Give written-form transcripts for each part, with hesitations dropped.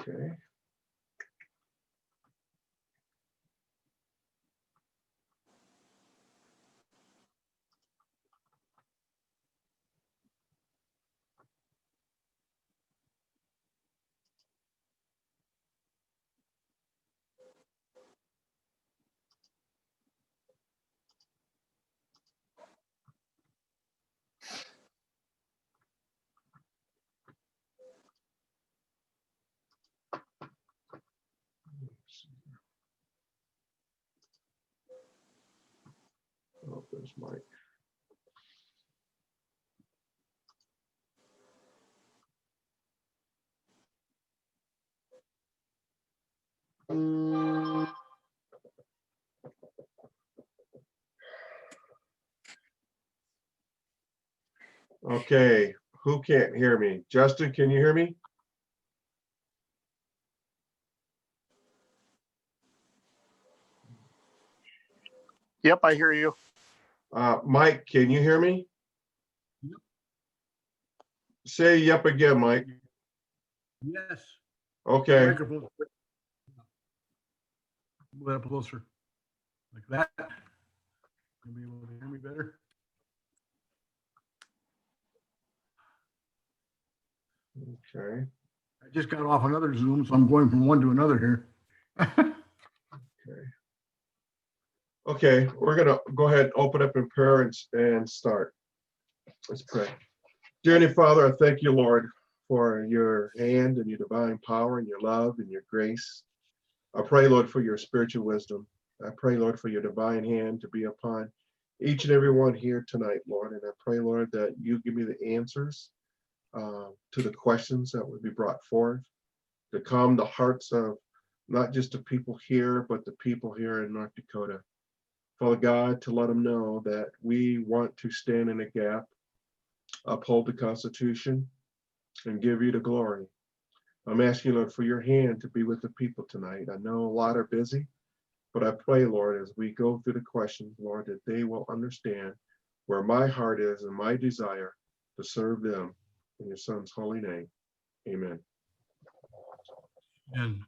Okay. Oh, there's Mike. Okay, who can't hear me? Justin, can you hear me? Yep, I hear you. Mike, can you hear me? Yep. Say yep again, Mike. Yes. Okay. Microphone. Move that up closer. Like that. You'll be able to hear me better. Okay. I just got off another Zoom, so I'm going from one to another here. Okay, we're gonna go ahead and open up in prayer and start. Let's pray. Dear Heavenly Father, I thank you, Lord, for your hand and your divine power and your love and your grace. I pray, Lord, for your spiritual wisdom. I pray, Lord, for your divine hand to be upon each and every one here tonight, Lord. And I pray, Lord, that you give me the answers to the questions that would be brought forth, to calm the hearts of not just the people here, but the people here in North Dakota. Father God, to let them know that we want to stand in a gap, uphold the Constitution, and give you the glory. I'm asking, Lord, for your hand to be with the people tonight. I know a lot are busy, but I pray, Lord, as we go through the questions, Lord, that they will understand where my heart is and my desire to serve them. In your Son's holy name, amen. And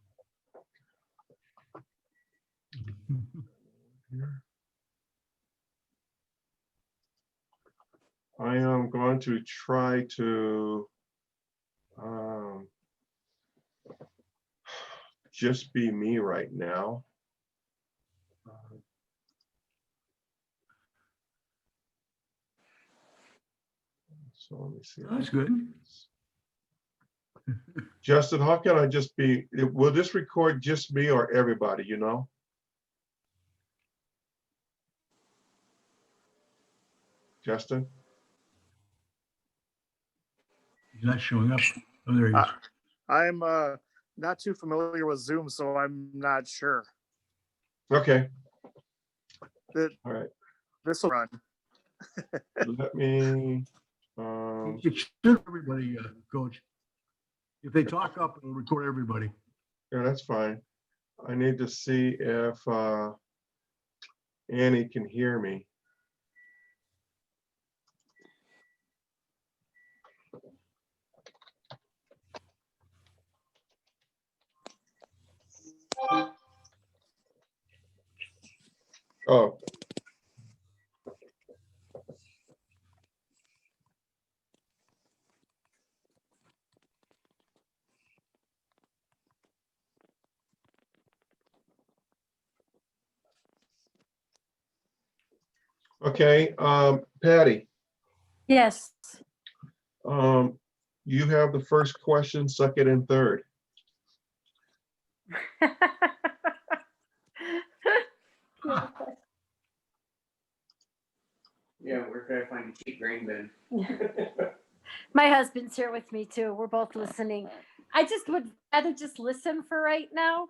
I am going to try to just be me right now. So let me see. that's good. Justin, how can I just be, will this record just me or everybody, you know? Justin? He's not showing up. Oh, there he is. I'm not too familiar with Zoom, so I'm not sure. Okay. That All right. this will run. Let me, It should everybody, Coach. If they talk up, it'll record everybody. yeah, that's fine. I need to see if Annie can hear me. Oh. Okay, Patty, Yes. you have the first question, second and third. Yeah, where can I find a cheap grain bin? My husband's here with me too. We're both listening. I just would rather just listen for right now.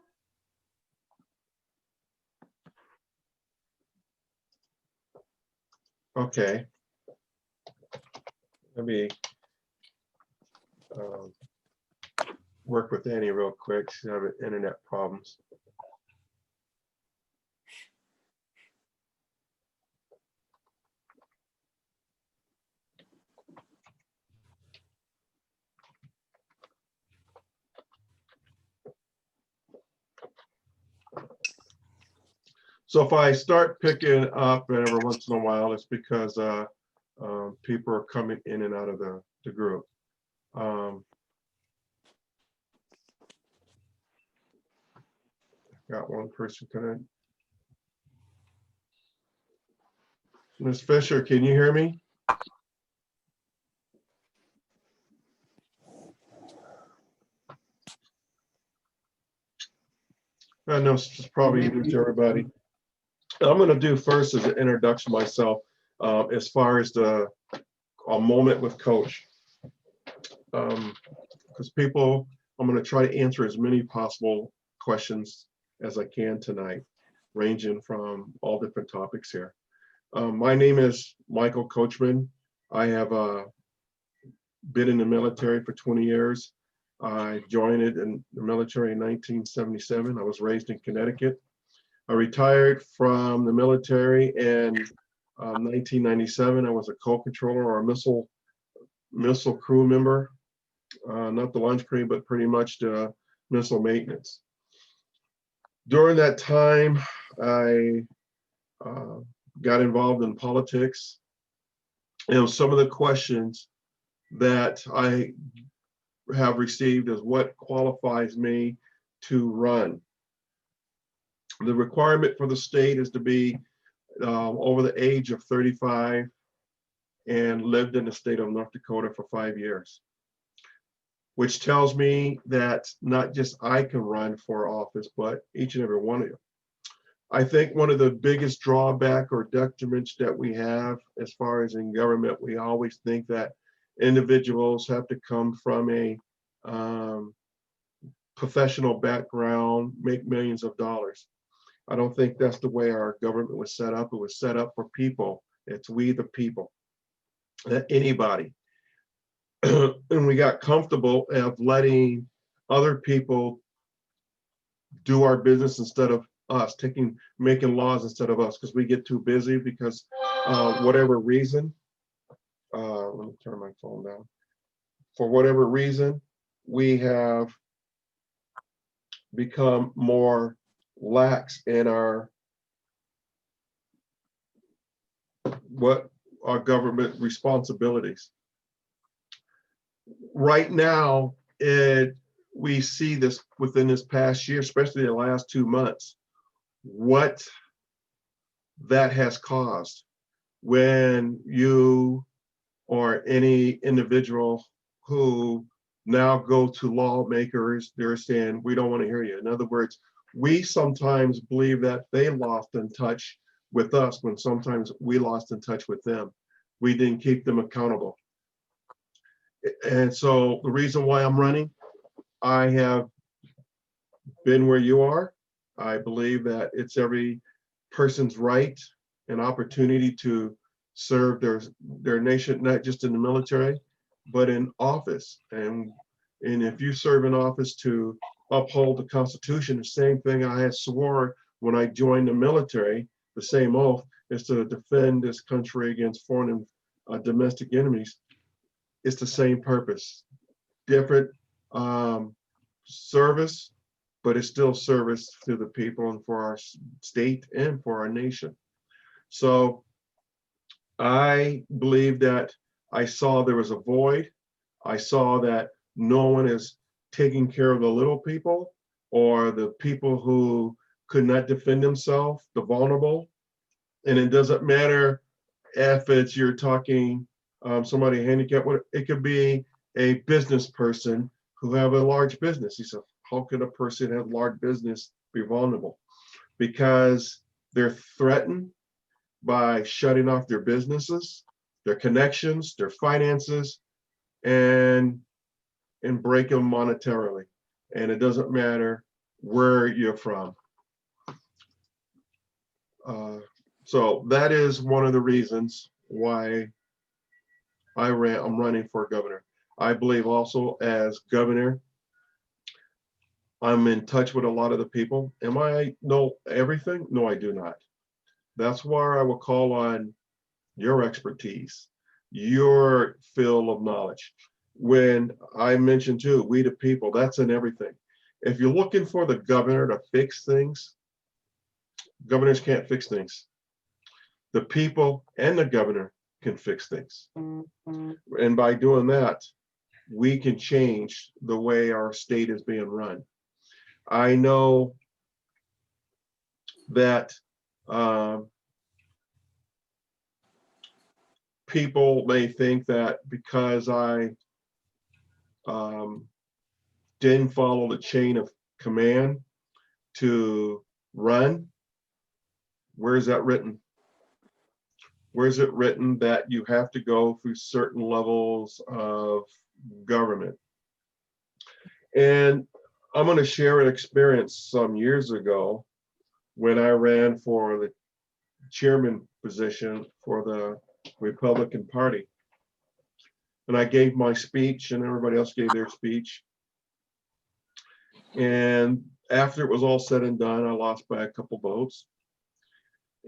Okay. Let me work with Annie real quick. She's having internet problems. So if I start picking up every once in a while, it's because people are coming in and out of the group. Got one person connected. Ms. Fisher, can you hear me? I know it's probably new to everybody. I'm going to do first as an introduction myself, as far as a moment with Coach. Because people, I'm going to try to answer as many possible questions as I can tonight, ranging from all different topics here. My name is Michael Coachman. I have been in the military for 20 years. I joined it in the military in 1977. I was raised in Connecticut. I retired from the military in 1997. I was a co-controller or a missile crew member, not the launch crew, but pretty much the missile maintenance. During that time, I got involved in politics. And some of the questions that I have received is what qualifies me to run. The requirement for the state is to be over the age of 35 and lived in the state of North Dakota for 5 years, which tells me that not just I can run for office, but each and every one of you. I think one of the biggest drawback or detriments that we have as far as in government, we always think that individuals have to come from a professional background, make millions of dollars. I don't think that's the way our government was set up. It was set up for people. It's we the people, anybody. And we got comfortable of letting other people do our business instead of us, making laws instead of us, because we get too busy because whatever reason, let me turn my phone down. For whatever reason, we have become more lax in our government responsibilities. Right now, we see this within this past year, especially the last 2 months, what that has caused when you or any individual who now go to lawmakers, they're saying, we don't want to hear you. In other words, we sometimes believe that they lost in touch with us when sometimes we lost in touch with them. We didn't keep them accountable. And so the reason why I'm running, I have been where you are. I believe that it's every person's right and opportunity to serve their nation, not just in the military, but in office. And if you serve in office to uphold the Constitution, the same thing I had swore when I joined the military, the same oath, is to defend this country against foreign and domestic enemies. It's the same purpose, different service, but it's still service to the people and for our state and for our nation. So I believe that I saw there was a void. I saw that no one is taking care of the little people or the people who could not defend themselves, the vulnerable. And it doesn't matter if it's you're talking somebody handicapped, it could be a business person who have a large business. He said, how could a person have large business be vulnerable? Because they're threatened by shutting off their businesses, their connections, their finances, and break them monetarily. And it doesn't matter where you're from. So that is one of the reasons why I'm running for governor. I believe also as governor, I'm in touch with a lot of the people. Am I know everything? No, I do not. That's why I will call on your expertise, your field of knowledge. When I mentioned too, we the people, that's in everything. If you're looking for the governor to fix things, Governors can't fix things. The people and the governor can fix things. And by doing that, we can change the way our state is being run. I know that people may think that because I didn't follow the chain of command to run, where is that written? Where is it written that you have to go through certain levels of government? And I'm going to share an experience some years ago when I ran for the chairman position for the Republican Party. And I gave my speech and everybody else gave their speech. And after it was all said and done, I lost by a couple votes.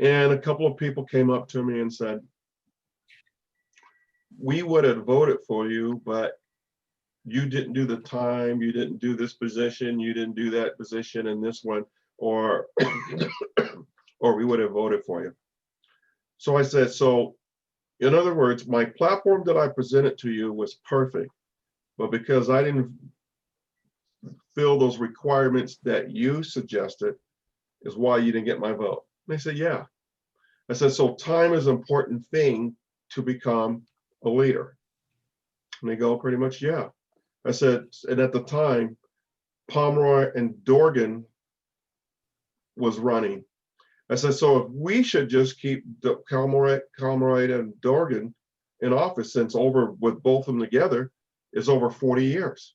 And a couple of people came up to me and said, we would have voted for you, but you didn't do the time, you didn't do this position, you didn't do that position and this one, or we would have voted for you. So I said, so in other words, my platform that I presented to you was perfect, but because I didn't fill those requirements that you suggested is why you didn't get my vote. And they said, yeah. I said, so time is an important thing to become a leader. And they go, pretty much, yeah. I said, and at the time, Pomeroy and Dorgan was running. I said, so if we should just keep the Pomeroy and Dorgan in office, since over with both of them together is over 40 years.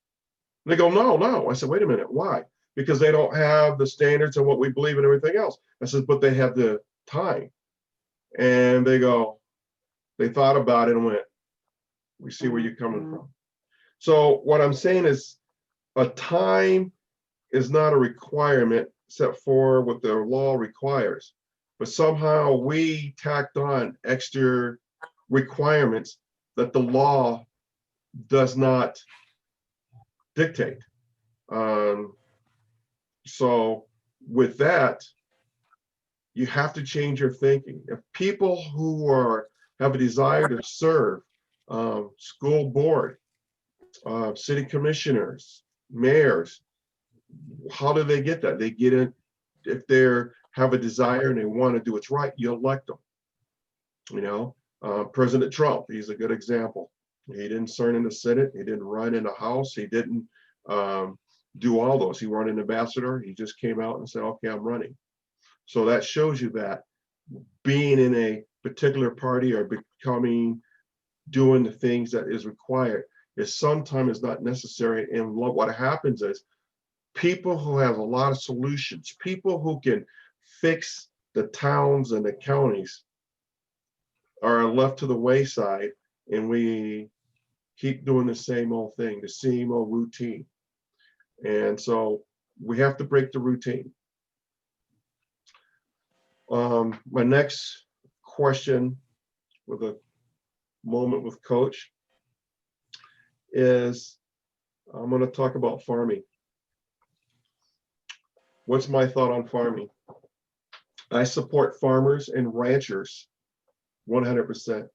And they go, no. I said, wait a minute, why? Because they don't have the standards and what we believe and everything else. I said, but they have the time. And they go, they thought about it and went, we see where you're coming from. So what I'm saying is a time is not a requirement except for what the law requires. But somehow we tacked on extra requirements that the law does not dictate. So with that, you have to change your thinking. If people who have a desire to serve school board, city commissioners, mayors, how do they get that? They get it if they have a desire and they want to do what's right, you elect them. You know, President Trump, he's a good example. He didn't serve in the Senate, he didn't run in the House, he didn't do all those. He ran an ambassador, he just came out and said, okay, I'm running. So that shows you that being in a particular party or doing the things that is required is sometimes not necessary. And what happens is people who have a lot of solutions, people who can fix the towns and the counties are left to the wayside, and we keep doing the same old thing, the same old routine. And so we have to break the routine. My next question with a moment with Coach is I'm going to talk about farming. What's my thought on farming? I support farmers and ranchers 100%.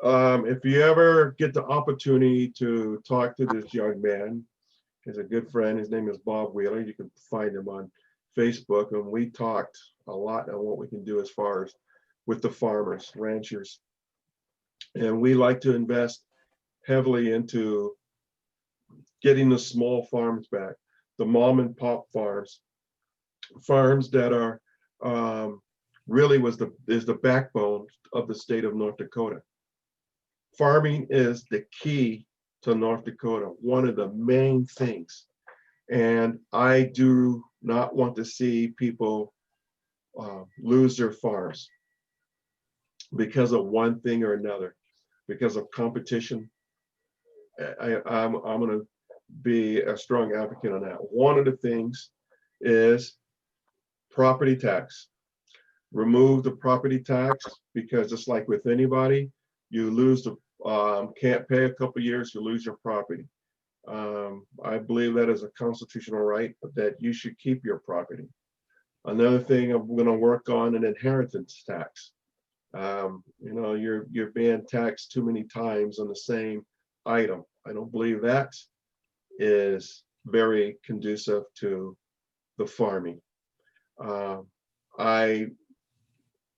If you ever get the opportunity to talk to this young man, he's a good friend. His name is Bob Wheeler. You can find him on Facebook, and we talked a lot on what we can do as far as with the farmers, ranchers. And we like to invest heavily into getting the small farms back, the mom and pop farms that are really is the backbone of the state of North Dakota. Farming is the key to North Dakota, one of the main things. And I do not want to see people lose their farms because of one thing or another, because of competition. I'm going to be a strong advocate on that. One of the things is property tax. Remove the property tax, because just like with anybody, you lose the can't pay a couple years, you lose your property. I believe that is a constitutional right, that you should keep your property. Another thing, I'm going to work on an inheritance tax. You know, you're being taxed too many times on the same item. I don't believe that is very conducive to the farming. I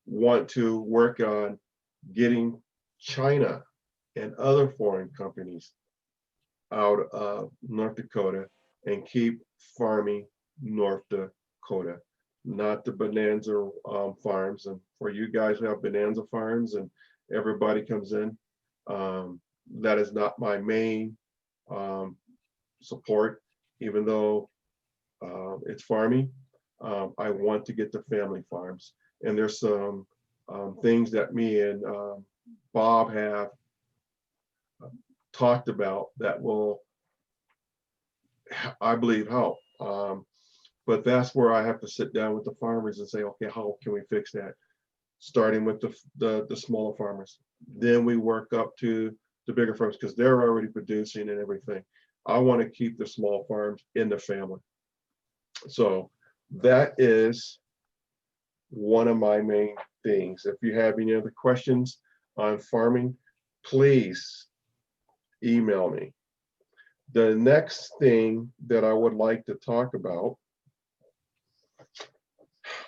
want to work on getting China and other foreign companies out of North Dakota and keep farming North Dakota, not the bonanza farms. And for you guys who have bonanza farms and everybody comes in, that is not my main support, even though it's farming. I want to get to family farms. And there's some things that me and Bob have talked about that will, I believe, help. But that's where I have to sit down with the farmers and say, okay, how can we fix that? Starting with the smaller farmers. Then we work up to the bigger farms because they're already producing and everything. I want to keep the small farms in the family. So that is one of my main things. If you have any other questions on farming, please email me. The next thing that I would like to talk about,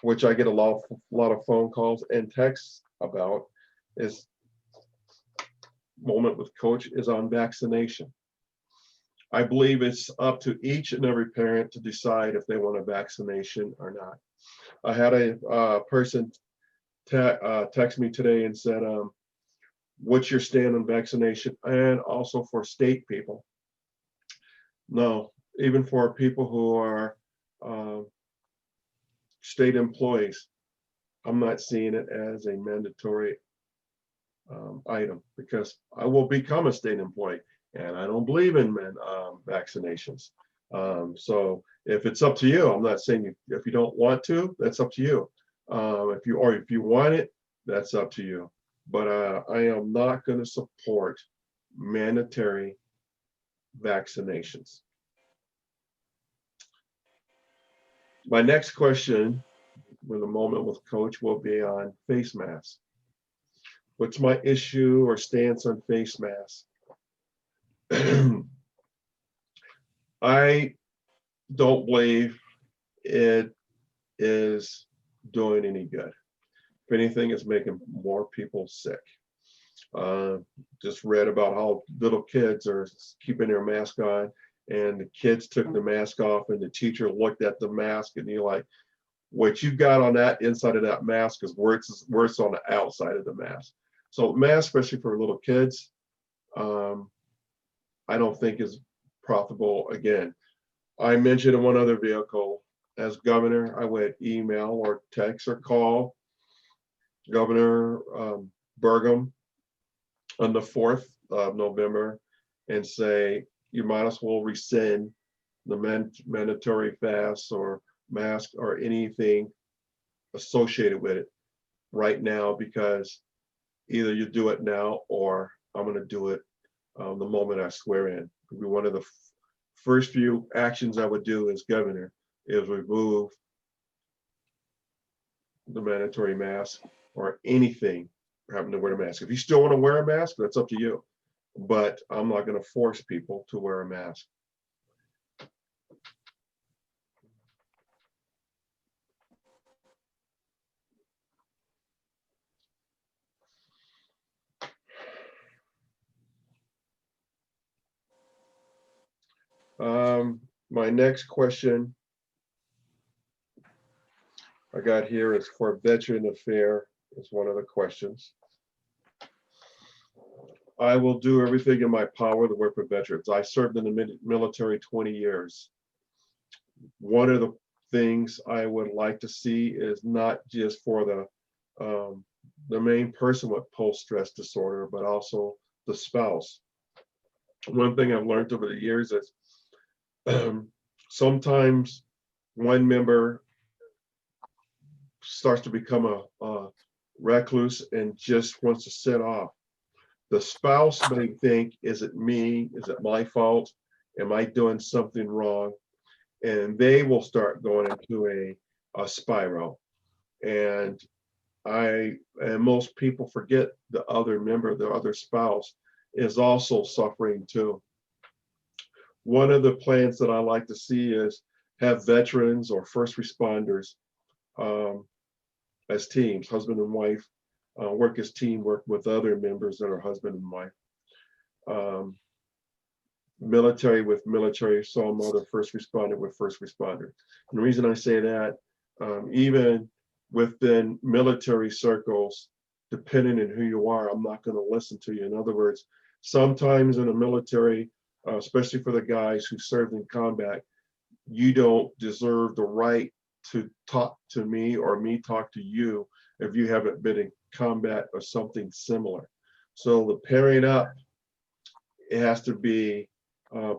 which I get a lot of phone calls and texts about, is Moment with Coach, is on vaccination. I believe it's up to each and every parent to decide if they want a vaccination or not. I had a person text me today and said, what's your stand on vaccination? And also for state people. No, even for people who are state employees, I'm not seeing it as a mandatory item because I will become a state employee and I don't believe in vaccinations. So if it's up to you, I'm not saying if you don't want to, that's up to you. If you want it, that's up to you. But I am not going to support mandatory vaccinations. My next question with a moment with Coach will be on face masks. What's my issue or stance on face masks? I don't believe it is doing any good. If anything, it's making more people sick. Just read about how little kids are keeping their mask on, and the kids took the mask off, and the teacher looked at the mask, and you're like, what you got on that inside of that mask is worse on the outside of the mask. So masks, especially for little kids, I don't think is profitable. Again, I mentioned in one other vehicle, as governor, I would email or text or call Governor Burgum on the 4th of November and say, you might as well rescind the mandatory fast or mask or anything associated with it right now, because either you do it now or I'm going to do it the moment I swear in. It'll be one of the first few actions I would do as governor is remove the mandatory mask or anything having to wear a mask. If you still want to wear a mask, that's up to you. But I'm not going to force people to wear a mask. My next question I got here is for veteran affair, is one of the questions. I will do everything in my power to work for veterans. I served in the military 20 years. One of the things I would like to see is not just for the main person with post-stress disorder, but also the spouse. One thing I've learned over the years is sometimes one member starts to become a recluse and just wants to sit off. The spouse may think, is it me? Is it my fault? Am I doing something wrong? And they will start going into a spiral. And most people forget the other member, the other spouse is also suffering too. One of the plans that I like to see is have veterans or first responders as teams, husband and wife, work as teamwork with other members that are husband and wife. Military with military, some other first responder with first responder. And the reason I say that, even within military circles, depending on who you are, I'm not going to listen to you. In other words, sometimes in the military, especially for the guys who served in combat, you don't deserve the right to talk to me or me talk to you if you haven't been in combat or something similar. So the pairing up, it has to be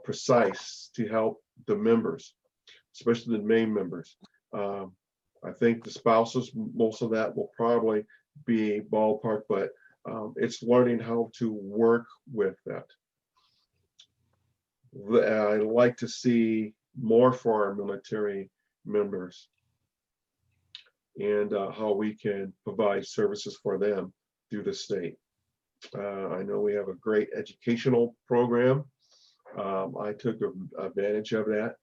precise to help the members, especially the main members. I think the spouses, most of that will probably be ballpark, but it's learning how to work with that. I like to see more for our military members and how we can provide services for them through the state. I know we have a great educational program. I took advantage of that,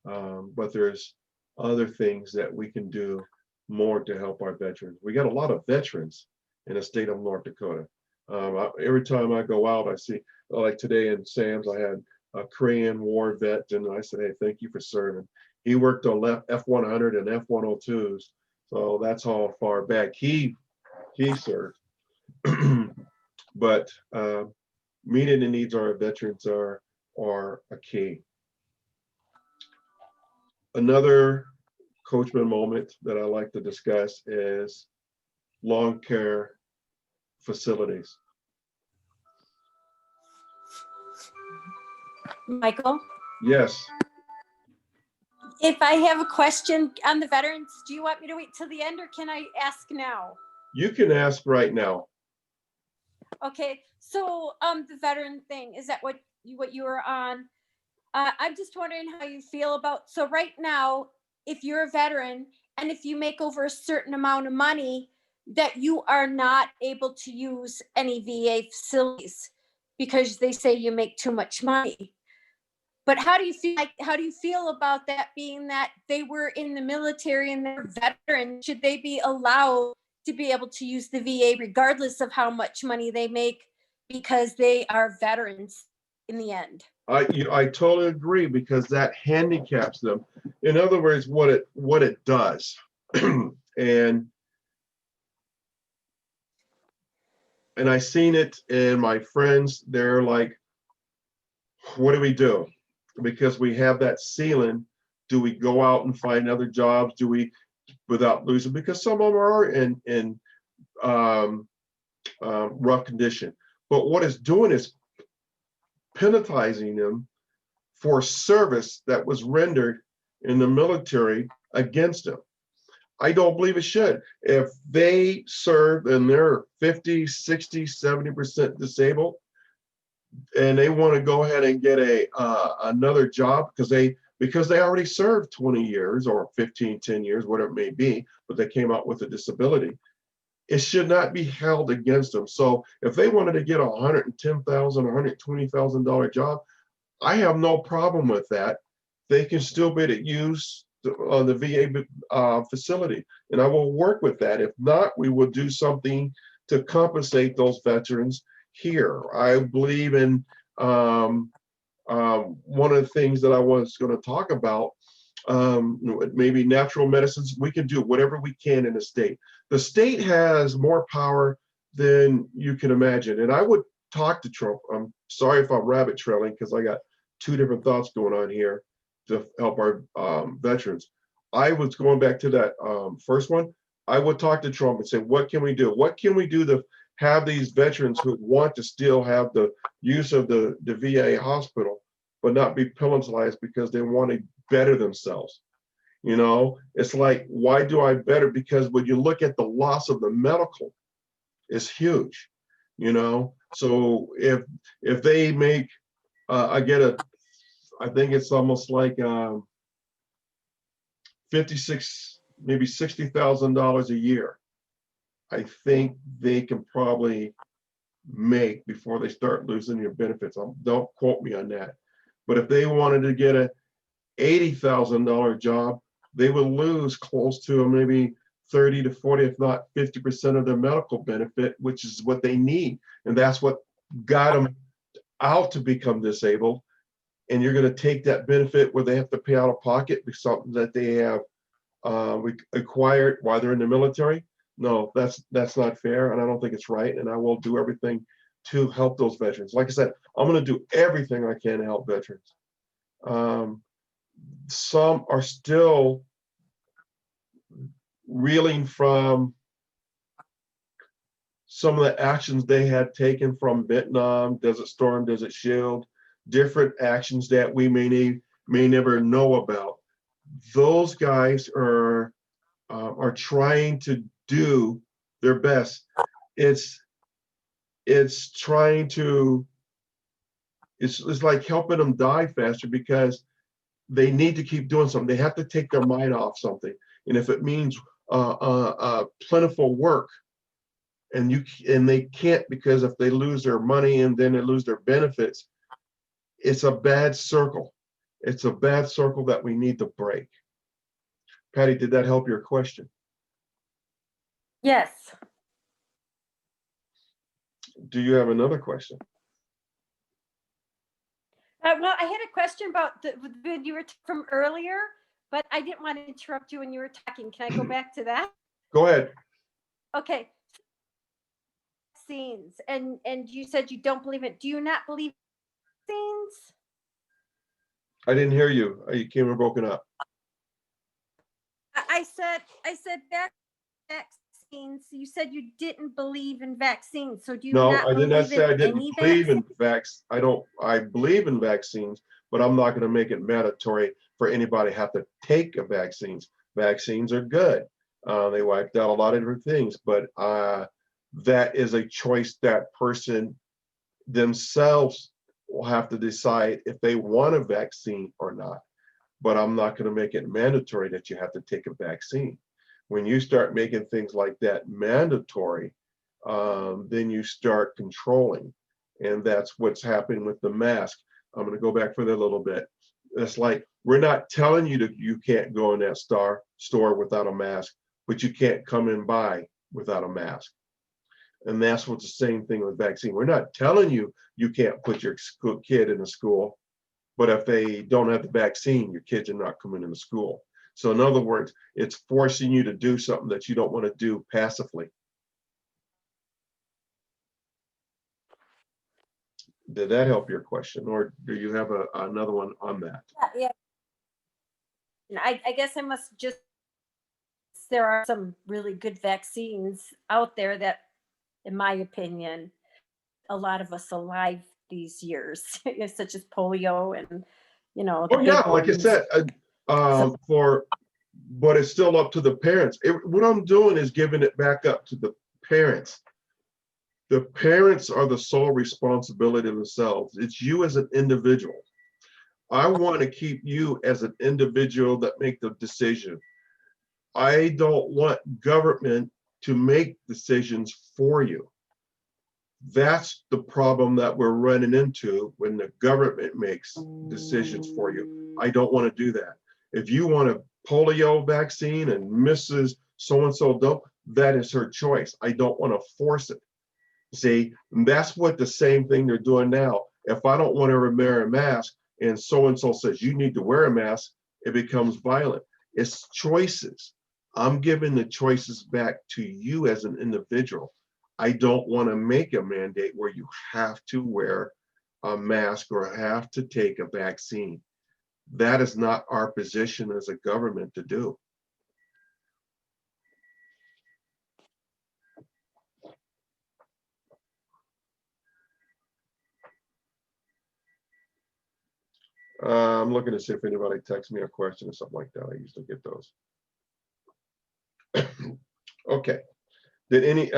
but there's other things that we can do more to help our veterans. We got a lot of veterans in the state of North Dakota. Every time I go out, I see, like today in Sam's, I had a Korean War vet, and I said, hey, thank you for serving. He worked on F-100 and F-102s, so that's how far back he served. But meeting the needs of our veterans are a key. Another coachman moment that I like to discuss is long care facilities. Michael, Yes, if I have a question on the veterans, do you want me to wait till the end or can I ask now? you can ask right now. Okay, so the veteran thing, is that what you were on? I'm just wondering how you feel about, so right now, if you're a veteran and if you make over a certain amount of money, that you are not able to use any VA facilities because they say you make too much money. But how do you feel about that, being that they were in the military and they're veterans? Should they be allowed to be able to use the VA regardless of how much money they make because they are veterans in the end? I totally agree, because that handicaps them. In other words, what it does, and I seen it in my friends. They're like, what do we do? Because we have that ceiling. Do we go out and find other jobs? Do we, without losing? Because some of them are in rough condition. But what it's doing is penalizing them for service that was rendered in the military against them. I don't believe it should. If they serve and they're 50, 60, 70% disabled, and they want to go ahead and get another job because they already served 20 years or 15, 10 years, whatever it may be, but they came out with a disability, it should not be held against them. So if they wanted to get a $110,000, $120,000 job, I have no problem with that. They can still be to use the VA facility, and I will work with that. If not, we will do something to compensate those veterans here. I believe in one of the things that I was going to talk about, maybe natural medicines. We can do whatever we can in the state. The state has more power than you can imagine. And I would talk to Trump. I'm sorry if I'm rabbit trailing, because I got two different thoughts going on here to help our veterans. I was going back to that first one. I would talk to Trump and say, what can we do? What can we do to have these veterans who want to still have the use of the VA hospital, but not be penalized because they want to better themselves? You know, it's like, why do I better? Because when you look at the loss of the medical, it's huge, you know? So if they make, I think it's almost like 56 maybe $60,000 a year, I think they can probably make before they start losing their benefits. Don't quote me on that. But if they wanted to get a $80,000 job, they would lose close to maybe 30 to 40, if not 50% of their medical benefit, which is what they need. And that's what got them out to become disabled. And you're going to take that benefit where they have to pay out of pocket for something that they have acquired while they're in the military. No, that's not fair, and I don't think it's right. And I will do everything to help those veterans. Like I said, I'm going to do everything I can to help veterans. Some are still reeling from some of the actions they had taken from Vietnam, Desert Storm, Desert Shield, different actions that we may never know about. Those guys are trying to do their best. It's trying to, it's like helping them die faster because they need to keep doing something. They have to take their mind off something. And if it means plentiful work, and they can't, because if they lose their money and then they lose their benefits, it's a bad circle. It's a bad circle that we need to break. Patty, did that help your question? Yes. Do you have another question? Well, I had a question about the you were from earlier, but I didn't want to interrupt you when you were talking. Can I go back to that? Go ahead. Okay. Vaccines, and you said you don't believe it. Do you not believe vaccines? I didn't hear you. You came and broken up. I said vaccines. You said you didn't believe in vaccines. So do you No, not I did not believe say I in didn't any believe in vaccine? I believe in vaccines, but I'm not going to make it mandatory for anybody to have to take a vaccines. Vaccines are good. They wiped out a lot of different things, but that is a choice that person themselves will have to decide if they want a vaccine or not. But I'm not going to make it mandatory that you have to take a vaccine. When you start making things like that mandatory, then you start controlling. And that's what's happening with the mask. I'm going to go back for that a little bit. It's like, we're not telling you that you can't go in that store without a mask, but you can't come and buy without a mask. And that's what's the same thing with vaccine. We're not telling you you can't put your kid in a school, but if they don't have the vaccine, your kids are not coming into school. So in other words, it's forcing you to do something that you don't want to do passively. Did that help your question, or do you have another one on that? Yeah. I guess I must just, there are some really good vaccines out there that, in my opinion, a lot of us alive these years, such as polio and, the Oh yeah, big like I ones. said, but it's still up to the parents. What I'm doing is giving it back up to the parents. The parents are the sole responsibility of themselves. It's you as an individual. I want to keep you as an individual that make the decision. I don't want government to make decisions for you. That's the problem that we're running into when the government makes decisions for you. I don't want to do that. If you want a polio vaccine and Mrs. So-and-so don't, that is her choice. I don't want to force it. See, that's what the same thing they're doing now. If I don't want to wear a mask and so-and-so says you need to wear a mask, it becomes violent. It's choices. I'm giving the choices back to you as an individual. I don't want to make a mandate where you have to wear a mask or have to take a vaccine. That is not our position as a government to do. I'm looking to see if anybody texts me a question or something like that. I usually get those. Okay. Did any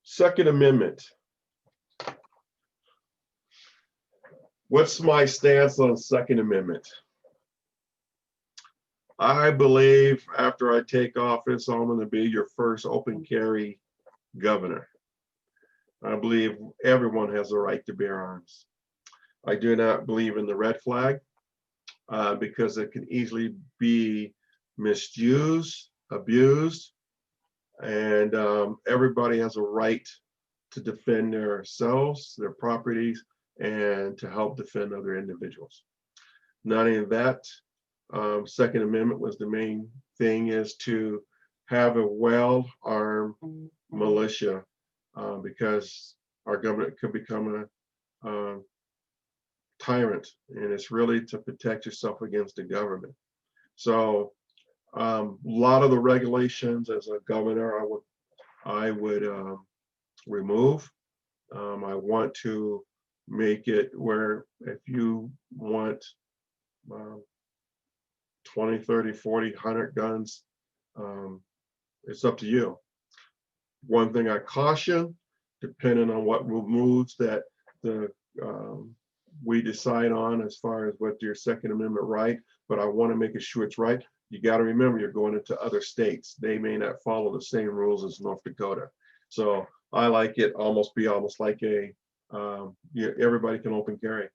Second Amendment? What's my stance on Second Amendment? I believe after I take office, I'm going to be your first open carry governor. I believe everyone has a right to bear arms. I do not believe in the red flag because it can easily be misused, abused, and everybody has a right to defend themselves, their properties, and to help defend other individuals. Not only that, Second Amendment was the main thing, is to have a well-armed militia because our government could become a tyrant, and it's really to protect yourself against the government. So a lot of the regulations as a governor, I would remove. I want to make it where if you want 20, 30, 40, 100 guns, it's up to you. One thing I caution, depending on what moves that the we decide on as far as what your Second Amendment right, but I want to make sure it's right. You got to remember you're going into other states. They may not follow the same rules as North Dakota. So I like it almost like a everybody can open carry.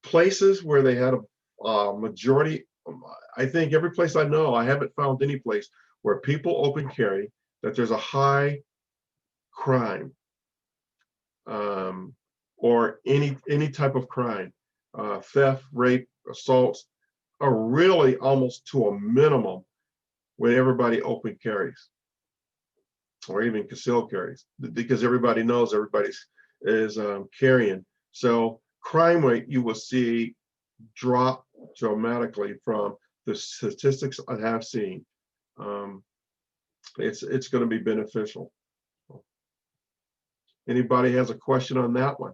Places where they had a majority, I think every place I know, I haven't found any place where people open carry that there's a high crime or any type of crime, theft, rape, assaults are really almost to a minimum when everybody open carries or even concealed carries, because everybody knows everybody's is carrying. So crime rate you will see drop dramatically from the statistics I have seen. It's going to be beneficial. Anybody has a question on that one?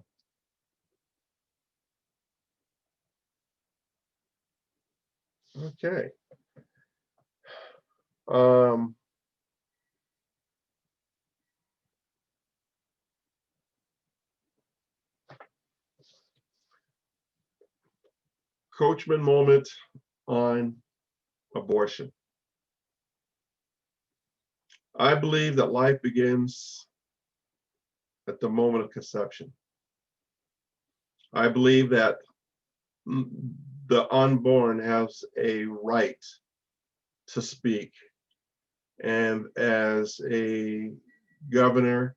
Okay. Coachman moment on abortion. I believe that life begins at the moment of conception. I believe that the unborn has a right to speak. And as a governor,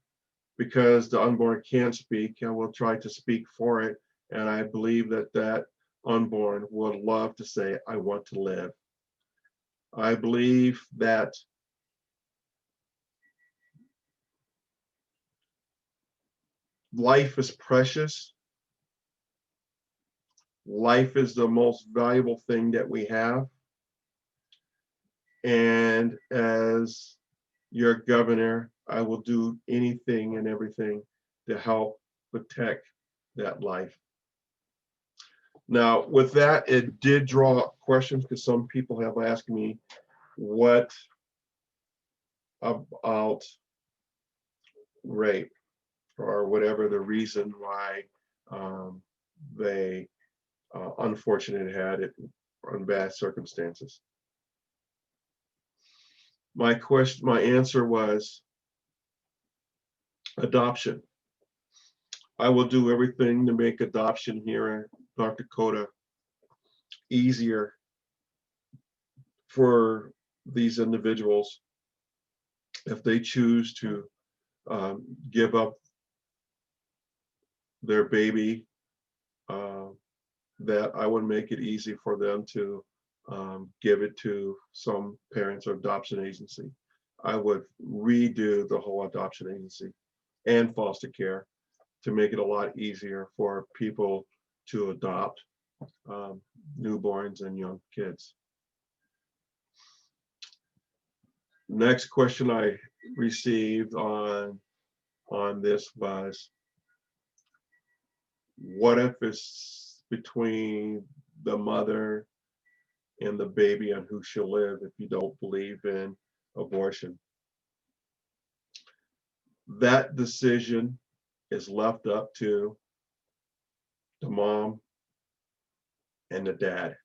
because the unborn can't speak, I will try to speak for it. And I believe that that unborn would love to say, I want to live. I believe that life is precious. Life is the most valuable thing that we have. And as your governor, I will do anything and everything to help protect that life. Now, with that, it did draw up questions because some people have asked me what about rape or whatever the reason why they unfortunately had it on bad circumstances. My answer was adoption. I will do everything to make adoption here in North Dakota easier for these individuals if they choose to give up their baby, that I would make it easy for them to give it to some parents or adoption agency. I would redo the whole adoption agency and foster care to make it a lot easier for people to adopt newborns and young kids. Next question I received on this was, what if it's between the mother and the baby on who she'll live if you don't believe in abortion? That decision is left up to the mom and the dad.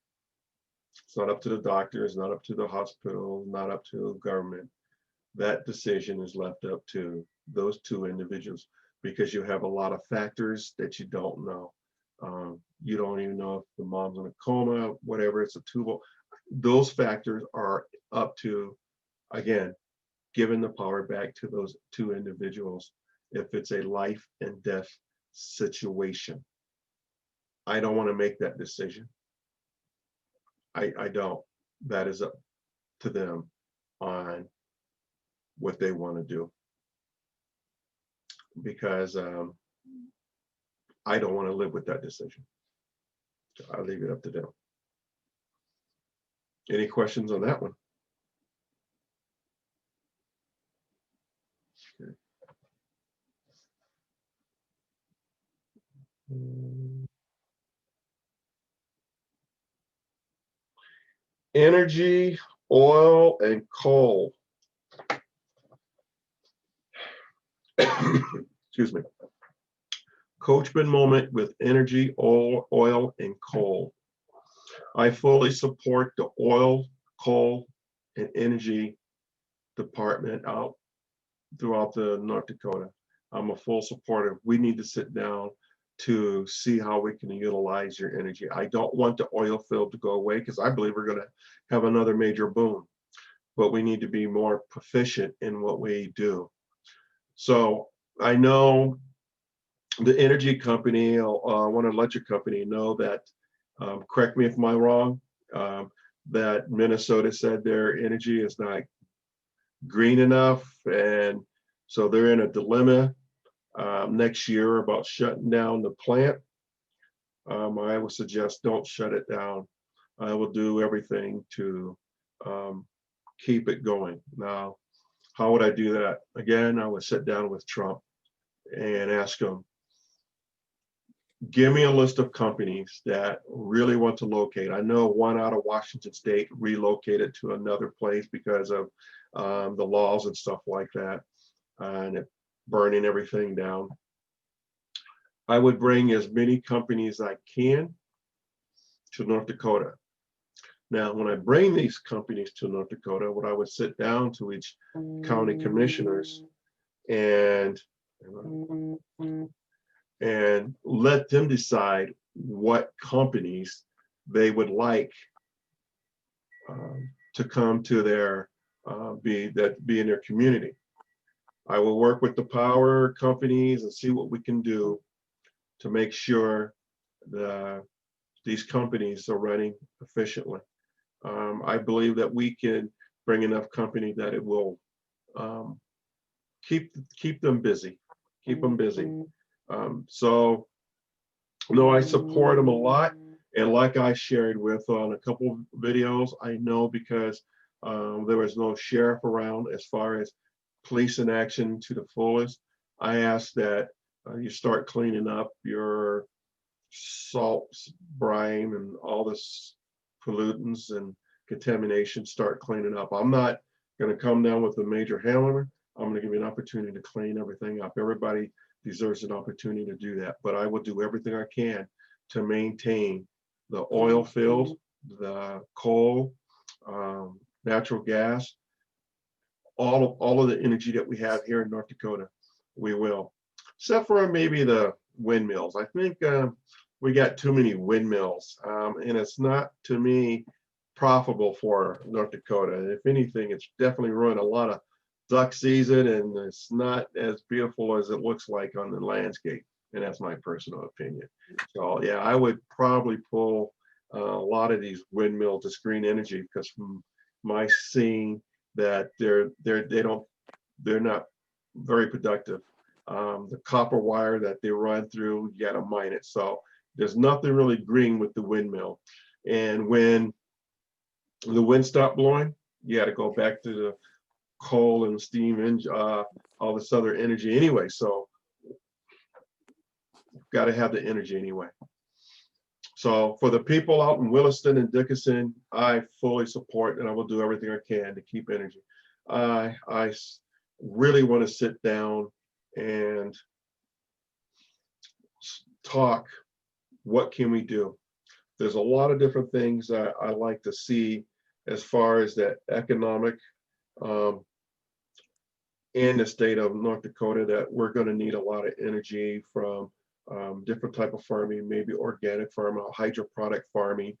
It's not up to the doctor, it's not up to the hospital, not up to the government. That decision is left up to those two individuals because you have a lot of factors that you don't know. You don't even know if the mom's in a coma, whatever, it's a tubal. Those factors are up to, again, giving the power back to those two individuals if it's a life and death situation. I don't want to make that decision. I don't. That is up to them on what they want to do. Because I don't want to live with that decision. So I'll leave it up to them. Any questions on that one? Okay. Energy, oil, and coal. Excuse me. Coachman moment with energy, oil, and coal. I fully support the oil, coal, and energy department out throughout the North Dakota. I'm a full supporter. We need to sit down to see how we can utilize your energy. I don't want the oil field to go away because I believe we're going to have another major boom, but we need to be more proficient in what we do. So I know the energy company, one electric company, know that, correct me if I'm wrong, that Minnesota said their energy is not green enough. And so they're in a dilemma next year about shutting down the plant. I would suggest don't shut it down. I will do everything to keep it going. Now, how would I do that? Again, I would sit down with Trump and ask him, give me a list of companies that really want to locate. I know one out of Washington State relocated to another place because of the laws and stuff like that, and it burning everything down. I would bring as many companies as I can to North Dakota. Now, when I bring these companies to North Dakota, what I would sit down to each county commissioners and let them decide what companies they would like to come to their be in their community. I will work with the power companies and see what we can do to make sure that these companies are running efficiently. I believe that we can bring enough company that it will keep them busy, so no, I support them a lot. And like I shared with on a couple of videos, I know because there was no sheriff around as far as police in action to the fullest. I ask that you start cleaning up your salt, brine, and all this pollutants and contamination, start cleaning up. I'm not going to come down with a major hammer. I'm going to give you an opportunity to clean everything up. Everybody deserves an opportunity to do that, but I will do everything I can to maintain the oil field, the coal, natural gas, all of the energy that we have here in North Dakota. We will, except for maybe the windmills. I think we got too many windmills, and it's not, to me, profitable for North Dakota. If anything, it's definitely ruined a lot of duck season, and it's not as beautiful as it looks like on the landscape. And that's my personal opinion. So yeah, I would probably pull a lot of these windmills to green energy, because from my seeing that they're not very productive. The copper wire that they run through, you got to mine it. So there's nothing really green with the windmill. And when the wind stopped blowing, you got to go back to the coal and steam and all this other energy anyway. So got to have the energy anyway. So for the people out in Williston and Dickinson, I fully support, and I will do everything I can to keep energy. I really want to sit down and talk. What can we do? there's a lot of different things that I like to see as far as that economic in the state of North Dakota, that we're going to need a lot of energy from different type of farming, maybe organic farming, hydroponic farming,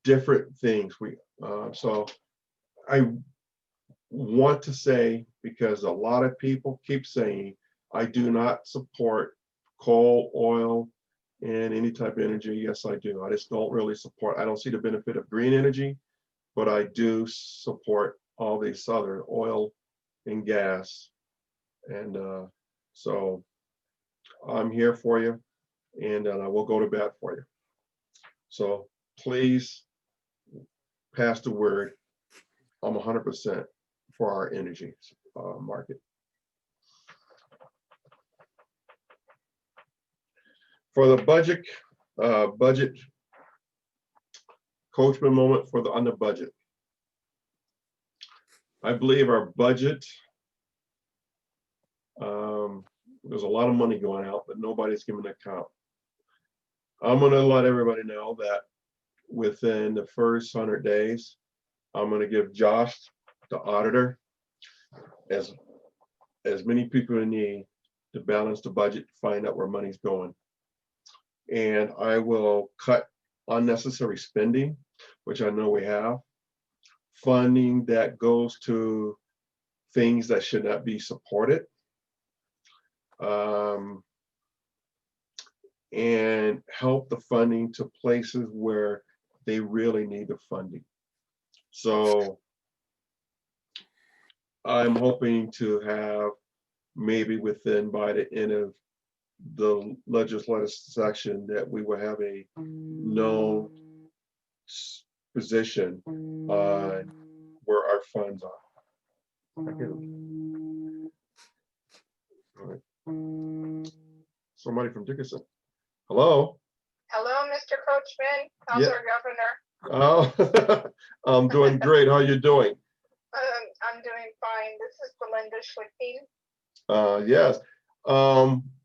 different things. So I want to say, because a lot of people keep saying, I do not support coal, oil, and any type of energy. Yes, I do. I just don't really support, I don't see the benefit of green energy, but I do support all these other oil and gas. And so I'm here for you, and I will go to bat for you. So please pass the word. I'm 100% for our energy market. For the budget coachman moment on the budget. I believe our budget, there's a lot of money going out, but nobody's giving an account. I'm going to let everybody know that within the first 100 days, I'm going to give Josh, the auditor, as many people in need to balance the budget, find out where money's going. And I will cut unnecessary spending, which I know we have, funding that goes to things that should not be supported, and help the funding to places where they really need the funding. So I'm hoping to have, maybe by the end of the legislative section, that we will have a known position on where our funds are. All right. Somebody from Dickinson. Hello. Hello, Mr. Coachman. How's Yeah. our governor? Oh, I'm doing great. How are you doing? I'm doing fine. This is Belinda Schwicking. Yes.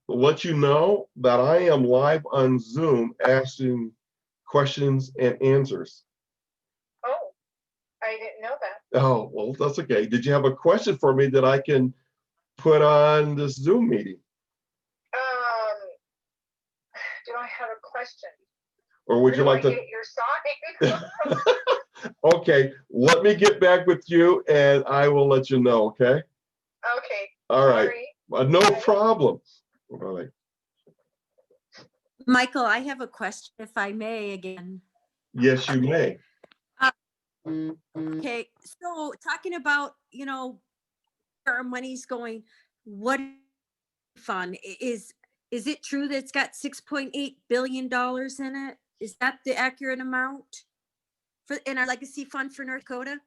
Let you know that I am live on Zoom asking questions and answers. Oh, I didn't know that. Oh, well, that's okay. Did you have a question for me that I can put on this Zoom meeting? Do I have a question? Or would you like to? Get your sign? Okay, let me get back with you and I will let you know, okay? Okay. All right. Sorry. No problem. All right. Michael, I have a question, if I may, again. Yes, you may. Okay, so talking about, where our money's going, what fund is it true that it's got $6.8 billion in it? Is that the accurate amount in our legacy fund for North Dakota?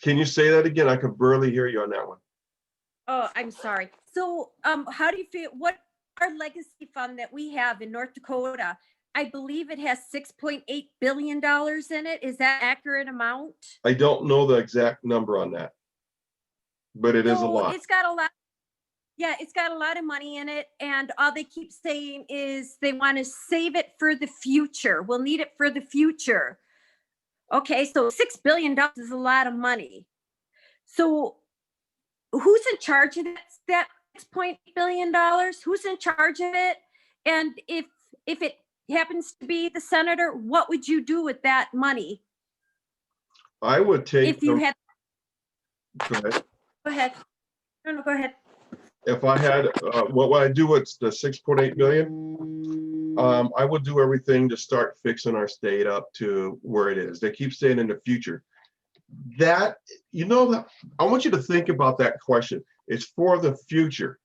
Can you say that again? I could barely hear you on that one. Oh, I'm sorry. So, how do you feel? What our legacy fund that we have in North Dakota? I believe it has $6.8 billion in it. Is that accurate amount? I don't know the exact number on that, but it is a lot. It's got a lot. Yeah, it's got a lot of money in it, and all they keep saying is they want to save it for the future. We'll need it for the future. Okay, so $6 billion is a lot of money. So who's in charge of that $6.8 billion? Who's in charge of it? And if it happens to be the senator, what would you do with that money? I would take. If you had. Go ahead. Go ahead. No, go ahead. If I had, what would I do with the 6.8 million? I would do everything to start fixing our state up to where it is. They keep saying in the future. That, that I want you to think about that question. It's for the future.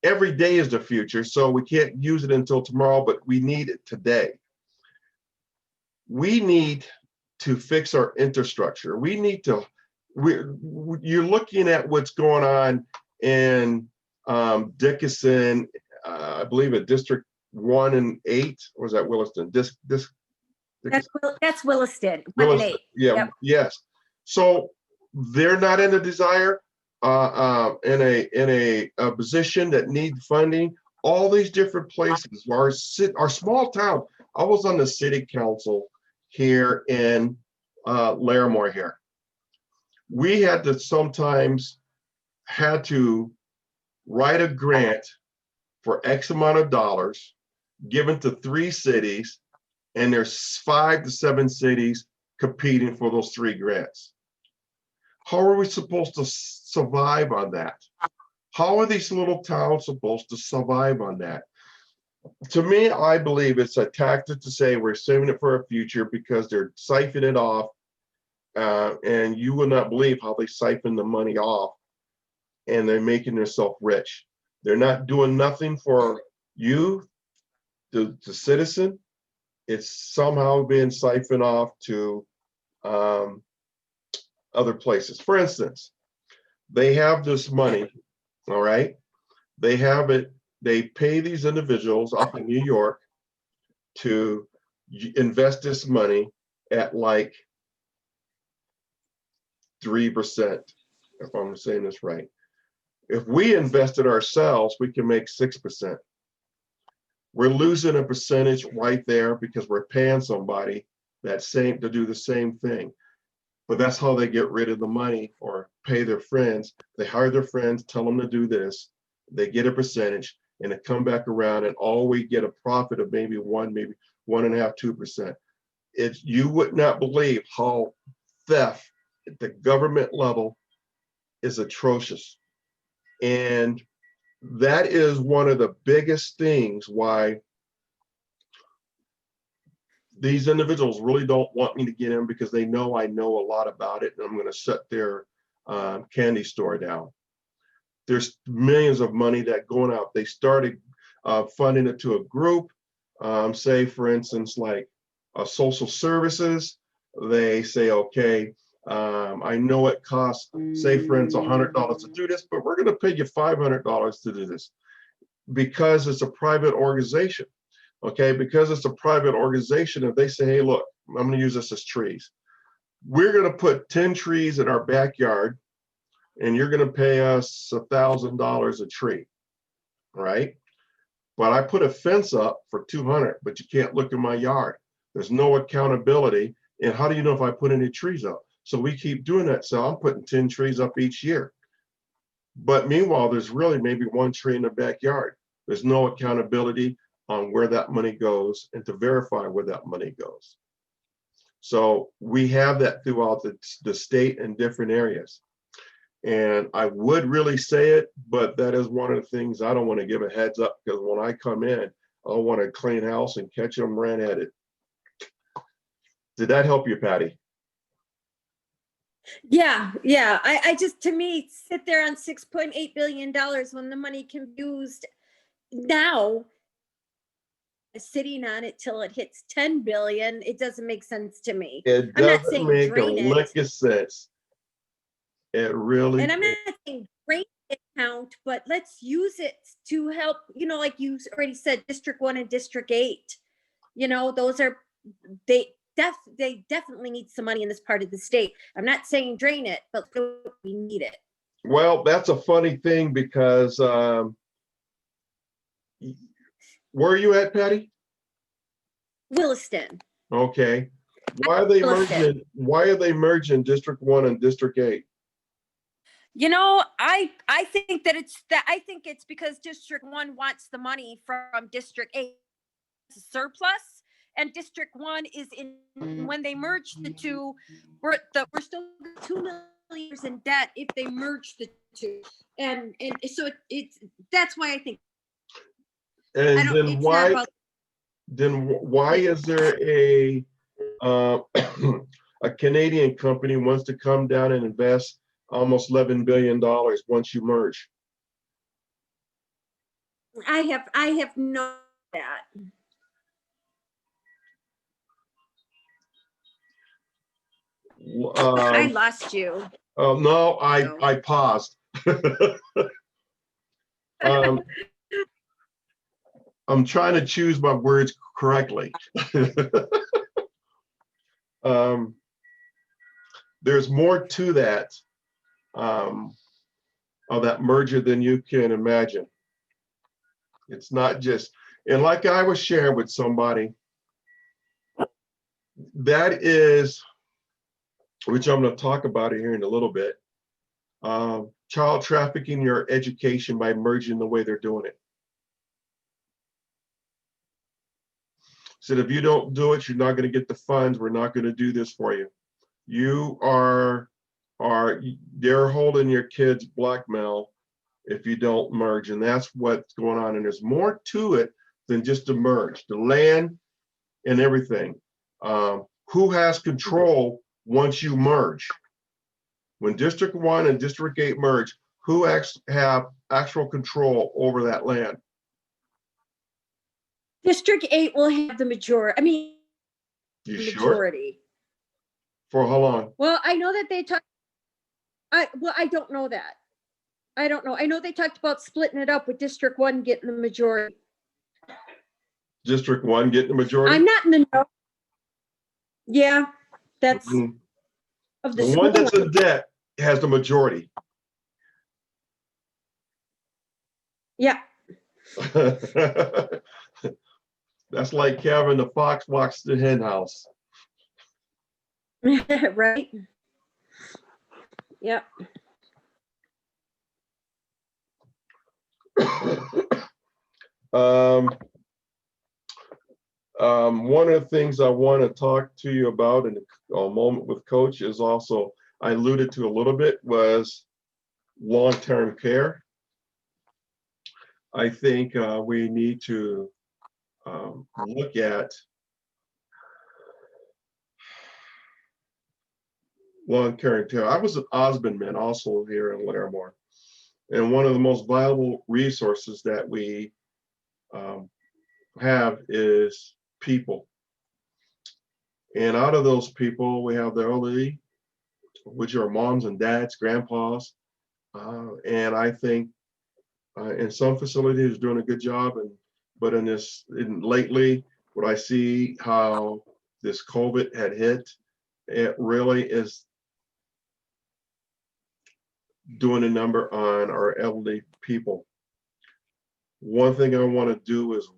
Every day is the future, so we can't use it until tomorrow, but we need it today. We need to fix our infrastructure. We need to, you're looking at what's going on in Dickinson, I believe at District 1 and 8, or was that Williston? That's Williston. 1 and Williston. 8. Yeah, Yep. Yes. So they're not in a desire, in a position that need funding. All these different places, our small town, I was on the city council here in Larimore here. We had to sometimes had to write a grant for X amount of dollars given to 3 cities, and there's 5 to 7 cities competing for those 3 grants. How are we supposed to survive on that? How are these little towns supposed to survive on that? To me, I believe it's a tactic to say we're saving it for a future because they're siphoning it off. And you will not believe how they siphon the money off, and they're making themselves rich. They're not doing nothing for you, the citizen. It's somehow being siphoned off to other places. For instance, they have this money, all right? They have it, they pay these individuals up in New York to invest this money at like 3%, if I'm saying this right. If we invested ourselves, we can make 6%. We're losing a percentage right there because we're paying somebody to do the same thing. But that's how they get rid of the money or pay their friends. They hire their friends, tell them to do this. They get a percentage, and it come back around, and all we get a profit of maybe 1.5, 2%. You would not believe how theft at the government level is atrocious. And that is one of the biggest things why these individuals really don't want me to get in, because they know I know a lot about it, and I'm going to shut their candy store down. There's millions of money that going out. They started funding it to a group, say for instance, like social services. They say, okay, I know it costs, say for instance, $100 to do this, but we're going to pay you $500 to do this because it's a private organization. Okay, because it's a private organization, if they say, hey, look, I'm going to use this as trees. We're going to put 10 trees in our backyard, and you're going to pay us $1,000 a tree, right? But I put a fence up for $200, but you can't look in my yard. There's no accountability. And how do you know if I put any trees up? So we keep doing that. So I'm putting 10 trees up each year. But meanwhile, there's really maybe 1 tree in the backyard. There's no accountability on where that money goes and to verify where that money goes. So we have that throughout the state in different areas. And I would really say it, but that is one of the things I don't want to give a heads up, because when I come in, I want to clean house and catch them red-handed. Did that help you, Patty? Yeah. I just, to me, sit there on $6.8 billion when the money can be used now, sitting on it till it hits 10 billion. It doesn't make sense to me. It I'm not doesn't saying make a drain it. lick of sense. It really. And I'm not saying drain it account, but let's use it to help, like you already said, District 1 and District 8. Those are, they definitely need some money in this part of the state. I'm not saying drain it, but we need it. Well, that's a funny thing because where are you at, Patty? Williston. Okay. Why are they merging? Why are they merging District 1 and District 8? I think it's because District 1 wants the money from District 8 surplus, and District 1 is in. When they merge the two, we're still $2 million in debt if they merge the two, and so it's that's why I think. And then why is there a a Canadian company wants to come down and invest almost $11 billion once you merge? I have no that. I lost you. Oh no, I paused. I'm trying to choose my words correctly. There's more to that of that merger than you can imagine. It's not just, and like I was sharing with somebody, that is, which I'm going to talk about it here in a little bit. Child trafficking your education by merging the way they're doing it. Said if you don't do it, you're not going to get the funds. We're not going to do this for you. You they're holding your kids blackmail if you don't merge, and that's what's going on. And there's more to it than just the merge, the land and everything. Who has control once you merge? When District 1 and District 8 merge, who have actual control over that land? District 8 will have the majority. I mean, You the sure? majority. For how long? Well, I know that they talked. I don't know that. I don't know. I know they talked about splitting it up with District 1 getting the majority. District 1 getting the majority? I'm not in the know. Yeah, that's Mhm. of the The one school. that's in debt has the majority. Yeah. That's like Kevin the fox walks the hen house. Right. Yep. One of the things I want to talk to you about in a moment with Coach is also, I alluded to a little bit, was long-term care. I think we need to look at long-term care. I was an Osmondman also here in Larimore, and one of the most valuable resources that we have is people. And out of those people, we have the elderly, which are moms and dads, grandpas. And I think in some facilities doing a good job, but lately, what I see how this COVID had hit, it really is doing a number on our elderly people. One thing I want to do is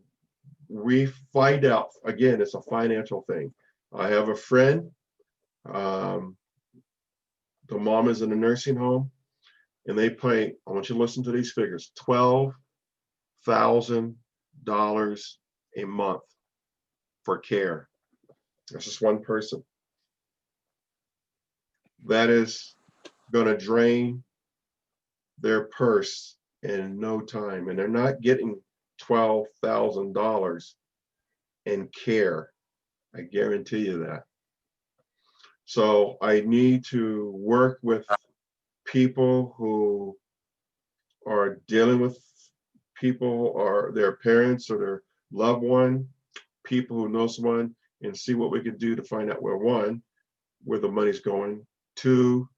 find out, again, it's a financial thing. I have a friend, the mom is in a nursing home, and they pay, I want you to listen to these figures, $12,000 a month for care. That's just one person. That is going to drain their purse in no time, and they're not getting $12,000 in care. I guarantee you that. So I need to work with people who are dealing with people or their parents or their loved one, people who know someone, and see what we can do to find out where the money's going. Two,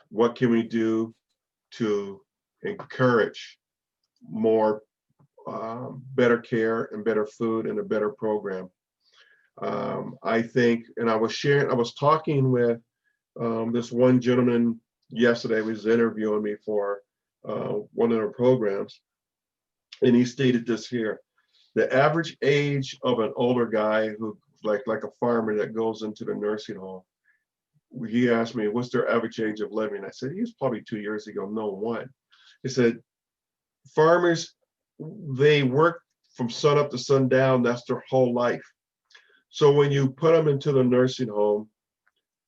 what can we do to encourage more better care and better food and a better program. I think, and I was talking with this one gentleman yesterday, was interviewing me for one of their programs, and he stated this here: the average age of an older guy who like a farmer that goes into the nursing home, he asked me, what's their average age of living? I said, he was probably 2 years ago, no one. He said, farmers, they work from sun up to sundown, that's their whole life. So when you put them into the nursing home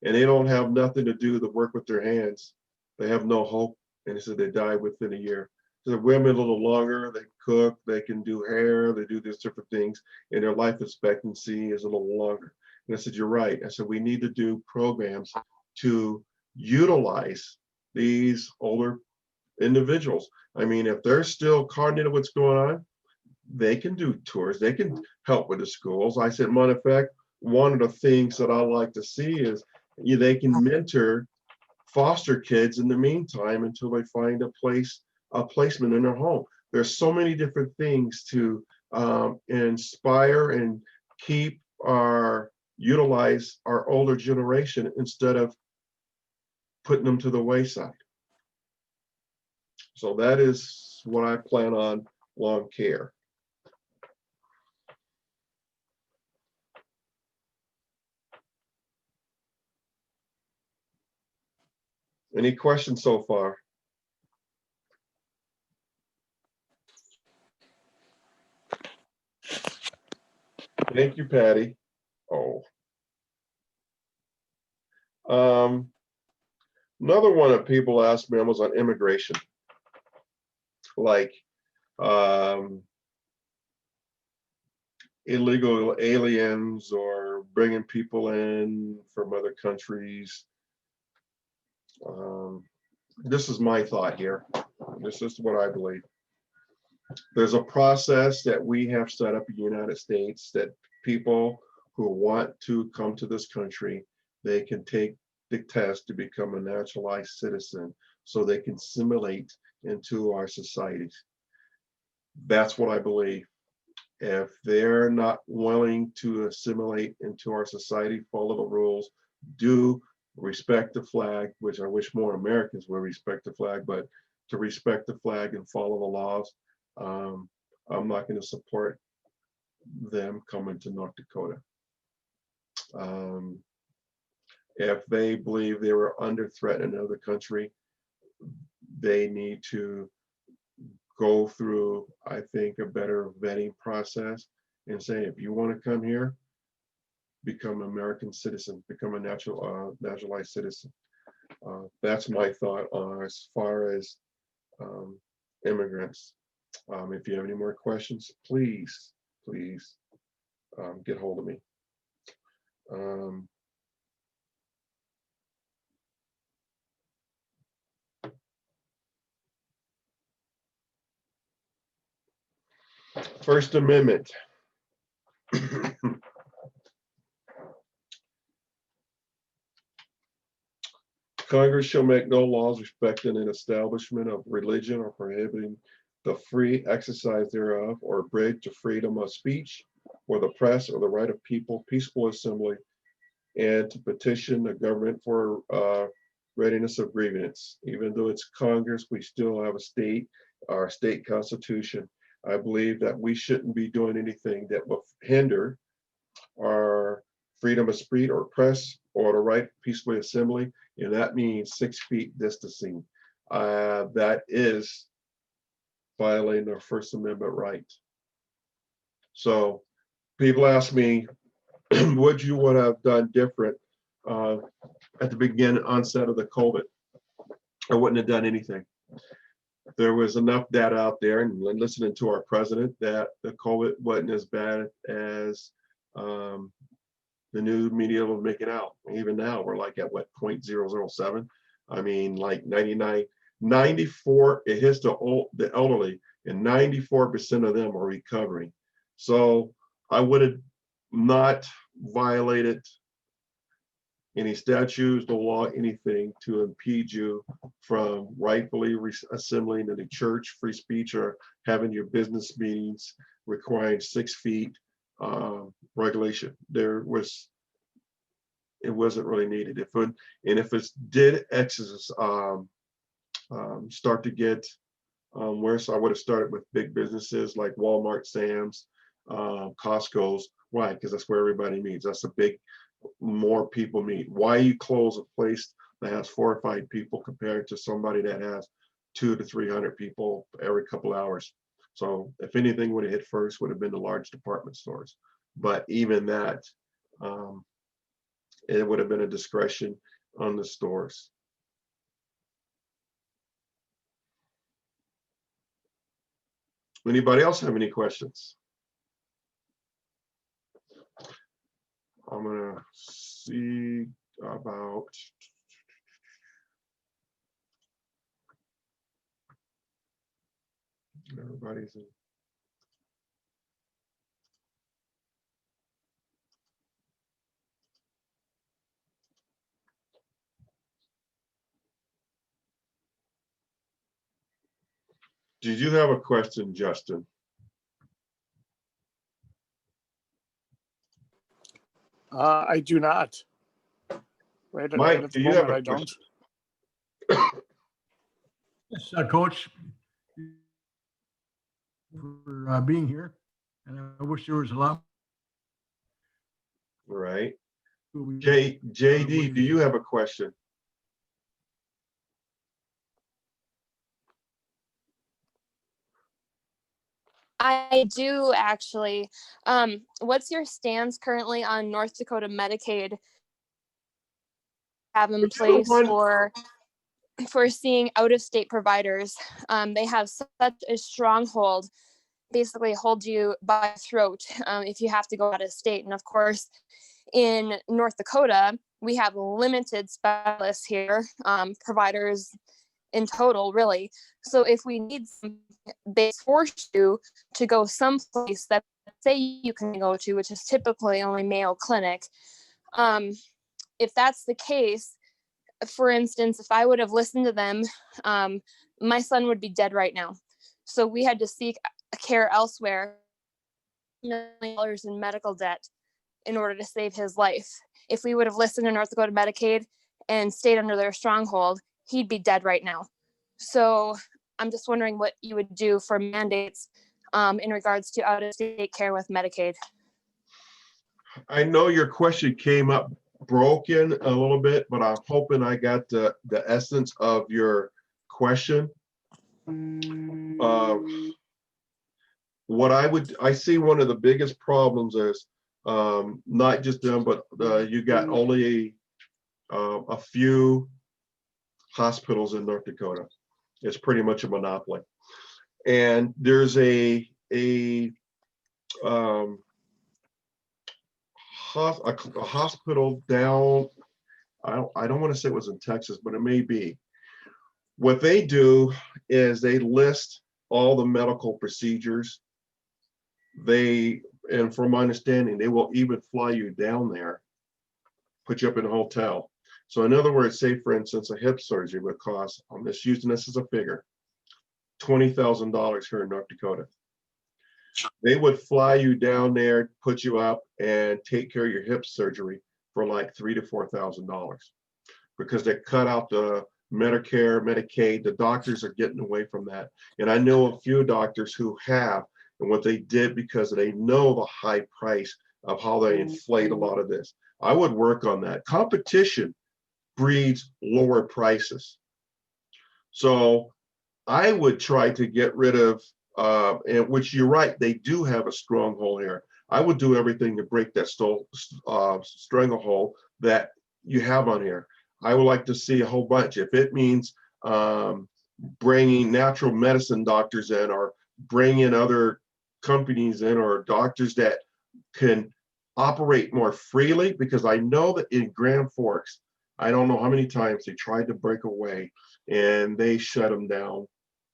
and they don't have nothing to do to work with their hands, they have no hope. And he said they die within a year. So the women a little longer, they cook, they can do hair, they do these different things, and their life expectancy is a little longer. And I said, you're right. I said, we need to do programs to utilize these older individuals. I mean, if they're still cognizant of what's going on, they can do tours, they can help with the schools. I said, matter of fact, one of the things that I like to see is they can mentor foster kids in the meantime until they find a placement in their home. There's so many different things to inspire and utilize our older generation instead of putting them to the wayside. So that is what I plan on long care. Any questions so far? Thank you, Patty. Oh. Another one that people ask me was on immigration. Like illegal aliens or bringing people in from other countries. This is my thought here. This is what I believe. There's a process that we have set up in the United States that people who want to come to this country, they can take the test to become a naturalized citizen so they can assimilate into our societies. That's what I believe. If they're not willing to assimilate into our society, follow the rules, do respect the flag, which I wish more Americans would respect the flag, but to respect the flag and follow the laws, I'm not going to support them coming to North Dakota. If they believe they were under threat in another country, they need to go through, I think, a better vetting process and say, if you want to come here, become an American citizen, become a naturalized citizen. That's my thought as far as immigrants. If you have any more questions, please get hold of me. First Amendment. Congress shall make no laws respecting an establishment of religion or prohibiting the free exercise thereof or abridge the freedom of speech or the press or the right of people, peaceful assembly, and to petition the government for readiness of grievance. Even though it's Congress, we still have a state, our state constitution. I believe that we shouldn't be doing anything that will hinder our freedom of speech or press or the right to peacefully assembly, and that means 6 feet distancing. That is violating our First Amendment right. So people ask me, what you would have done different at the beginning onset of the COVID? I wouldn't have done anything. There was enough data out there, and listening to our president, that the COVID wasn't as bad as the new media was making out. Even now, we're like at what, 0.007? I mean, like 94, it hits the elderly, and 94% of them are recovering. So I would have not violated any statutes, the law, anything to impede you from rightfully assembling in a church, free speech, or having your business meetings requiring 6 feet regulation. It wasn't really needed. If it did start to get worse, I would have started with big businesses like Walmart, Sam's, Costco's. Why? Because that's where everybody meets. That's a big, more people meet. Why you close a place that has 4 or 5 people compared to somebody that has 200 to 300 people every couple hours? So if anything would have hit first, would have been the large department stores. But even that, it would have been a discretion on the stores. Anybody else have any questions? I'm gonna see about everybody's in. Did you have a question, Justin? I do not. Right Mike, at do the you have moment, a I don't. question? Yes, Coach, for being here, and I wish there was a lot. Right. JD, do you have a question? I do actually. What's your stance currently on North Dakota Medicaid? Have in Which other place one? for seeing out-of-state providers. They have such a stronghold, basically hold you by the throat if you have to go out of state. And of course, in North Dakota, we have limited specialists here, providers in total, really. So if we need some, they force you to go someplace that say you can go to, which is typically only Mayo Clinic. If that's the case, for instance, if I would have listened to them, my son would be dead right now. So we had to seek care elsewhere, $1 million in medical debt in order to save his life. If we would have listened to North Dakota Medicaid and stayed under their stronghold, he'd be dead right now. So I'm just wondering what you would do for mandates in regards to out-of-state care with Medicaid. I know your question came up broken a little bit, but I'm hoping I got the essence of your question. What I see one of the biggest problems is not just them, but you got only a few hospitals in North Dakota. It's pretty much a monopoly. And there's a hospital down, I don't want to say it was in Texas, but it may be. What they do is they list all the medical procedures. And from my understanding, they will even fly you down there, put you up in a hotel. So in other words, say for instance, a hip surgery would cost, I'm just using this as a figure, $20,000 here in North Dakota. They would fly you down there, put you up, and take care of your hip surgery for like $3,000 to $4,000 because they cut out the Medicare, Medicaid. The doctors are getting away from that. And I know a few doctors who have, and what they did because they know the high price of how they inflate a lot of this. I would work on that. Competition breeds lower prices. So I would try to get rid of, and which you're right, they do have a stronghold here. I would do everything to break that stranglehold that you have on here. I would like to see a whole bunch. If it means bringing natural medicine doctors in or bringing other companies in or doctors that can operate more freely, because I know that in Grand Forks, I don't know how many times they tried to break away and they shut them down,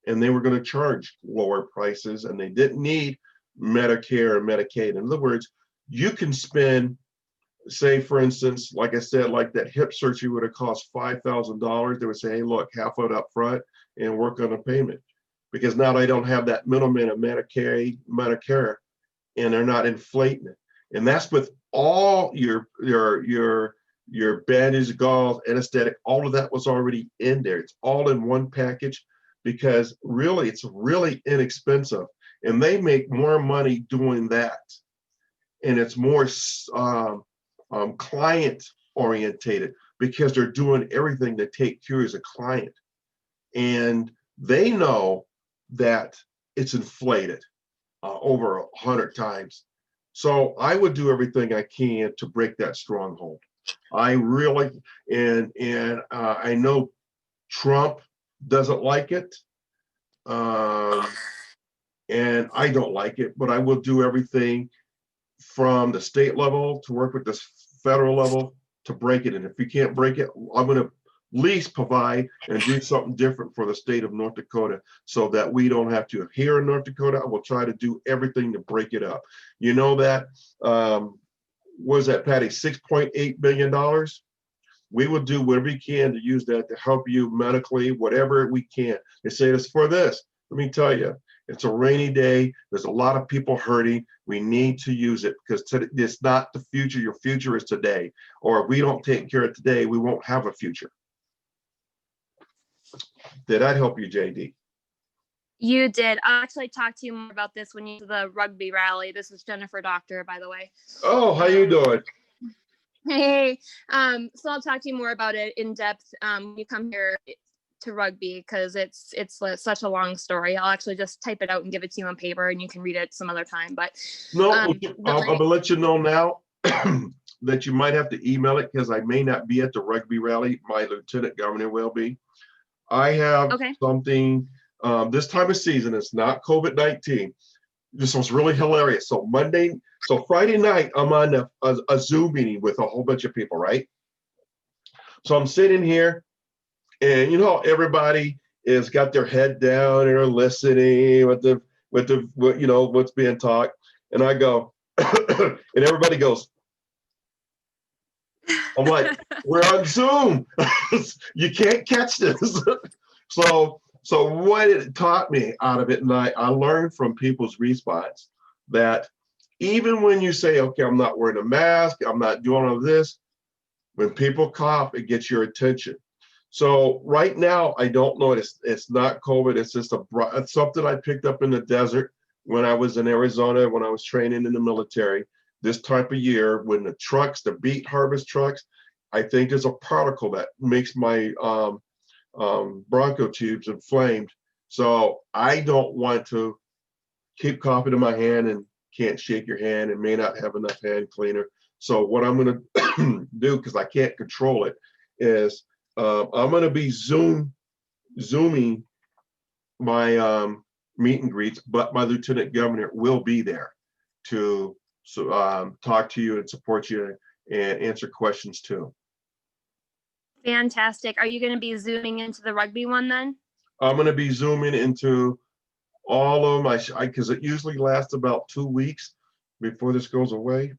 and they were going to charge lower prices and they didn't need Medicare and Medicaid. In other words, you can spend, say for instance, like I said, like that hip surgery would have cost $5,000. They would say, hey, look, half of it up front and work on a payment, because now they don't have that middleman of Medicare, and they're not inflating it. And that's with all your bandage, gauze, anesthetic, all of that was already in there. It's all in one package because really it's really inexpensive, and they make more money doing that. And it's more client orientated because they're doing everything to take care as a client. And they know that it's inflated over 100 times. So I would do everything I can to break that stronghold. I really, and I know Trump doesn't like it, and I don't like it, but I will do everything from the state level to work with the federal level to break it. And if we can't break it, I'm going to at least provide and do something different for the state of North Dakota so that we don't have to. Here in North Dakota, I will try to do everything to break it up. You know that, was that, Patty, $6.8 billion? We will do whatever we can to use that to help you medically, whatever we can. They say it's for this. Let me tell you, it's a rainy day. There's a lot of people hurting. We need to use it because it's not the future. Your future is today. Or if we don't take care of today, we won't have a future. Did that help you, JD? You did. I'll actually talk to you more about this when you do the rugby rally. This is Jennifer Doctor, by the way. Oh, how you doing? Hey, so I'll talk to you more about it in depth when you come here. to rugby because such a long story. I'll actually just type it out and give it to you on paper, and you can read it some other time. But No, um, I'm gonna let you know now that you might have to email it because I may not be at the rugby rally. My lieutenant governor will be. I have Okay. something this time of season. It's not COVID-19. This was really hilarious. So Friday night, I'm on a Zoom meeting with a whole bunch of people, right? So I'm sitting here, and you know, everybody is got their head down and are listening what you know what's being taught, and I go, and everybody goes. I'm like, we're on Zoom. You can't catch this. So what it taught me out of it, and I learned from people's response that even when you say, okay, I'm not wearing a mask, I'm not doing all of this, when people cough, it gets your attention. So right now, I don't know, it's not COVID, it's just it's something I picked up in the desert when I was in Arizona, when I was training in the military. This type of year, when the trucks, the beet harvest trucks, I think there's a particle that makes my broncho tubes inflamed. So I don't want to keep coughing in my hand and can't shake your hand and may not have enough hand cleaner. So what I'm going to do, because I can't control it, is I'm going to be zooming my meet and greets, but my lieutenant governor will be there to talk to you and support you and answer questions too. Fantastic. Are you going to be zooming into the rugby one then? I'm going to be zooming into all of my, because it usually lasts about 2 weeks before this goes away.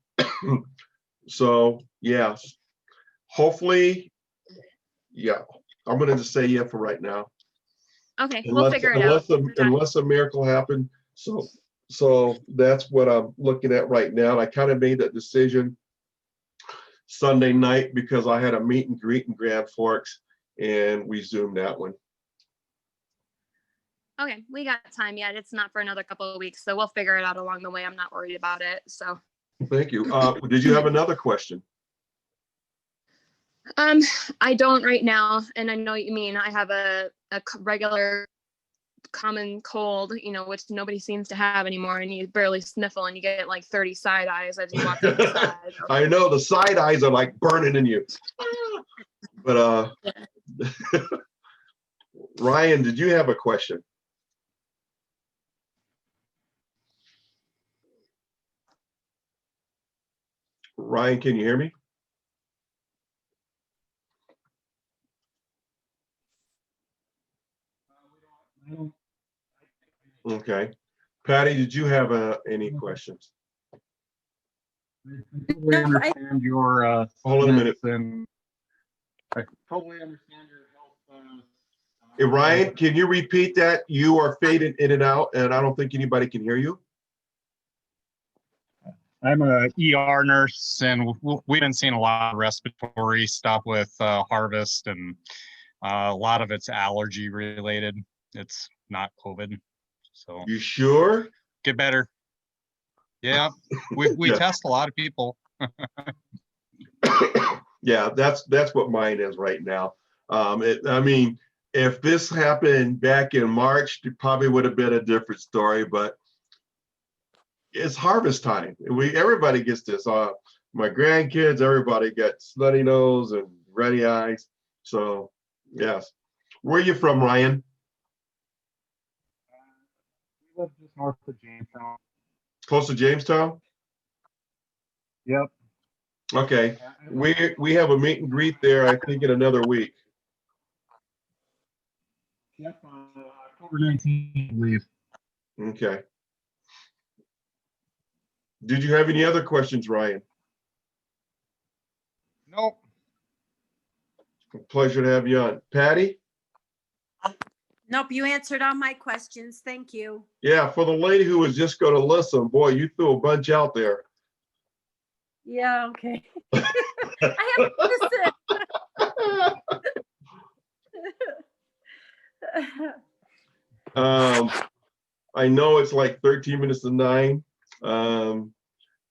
So yeah, hopefully, yeah, I'm going to just say yeah for right now. Okay, we'll figure it out. Unless a miracle happened. So that's what I'm looking at right now. I kind of made that decision Sunday night because I had a meet and greet in Grand Forks and we zoomed that one. Okay, we got time yet. It's not for another couple of weeks, so we'll figure it out along the way. I'm not worried about it. So Thank you. Did you have another question? I don't right now, and I know what you mean. I have a regular common cold, you know, which nobody seems to have anymore, and you barely sniffle and you get like 30 side eyes as you walk outside. I know the side eyes are like burning in you. But Ryan, did you have a question? Ryan, can you hear me? Okay. Patty, did you have any questions? I totally understand your Hold on a minute. and I totally understand your health. Hey, Ryan, can you repeat that? You are fading in and out, and I don't think anybody can hear you. I'm a ER nurse, and we've been seeing a lot of respiratory stuff with harvest, and a lot of it's allergy related. It's not COVID, so You sure? get better. Yeah, we Yeah. test a lot of people. Yeah, that's what mine is right now. I mean, if this happened back in March, it probably would have been a different story, but it's harvest time. Everybody gets this. My grandkids, everybody gets snotty nose and ready eyes. So yes. Where are you from, Ryan? We live just north of Jamestown. Close to Jamestown? Yep. Okay. We have a meet and greet there, I think, in another week. Yep. October 19th, I believe. Okay. Did you have any other questions, Ryan? Nope. Pleasure to have you on. Patty? Nope, you answered all my questions. Thank you. Yeah, for the lady who was just going to listen, boy, you threw a bunch out there. Yeah, okay. I have to listen. I know it's like 13 minutes to 9.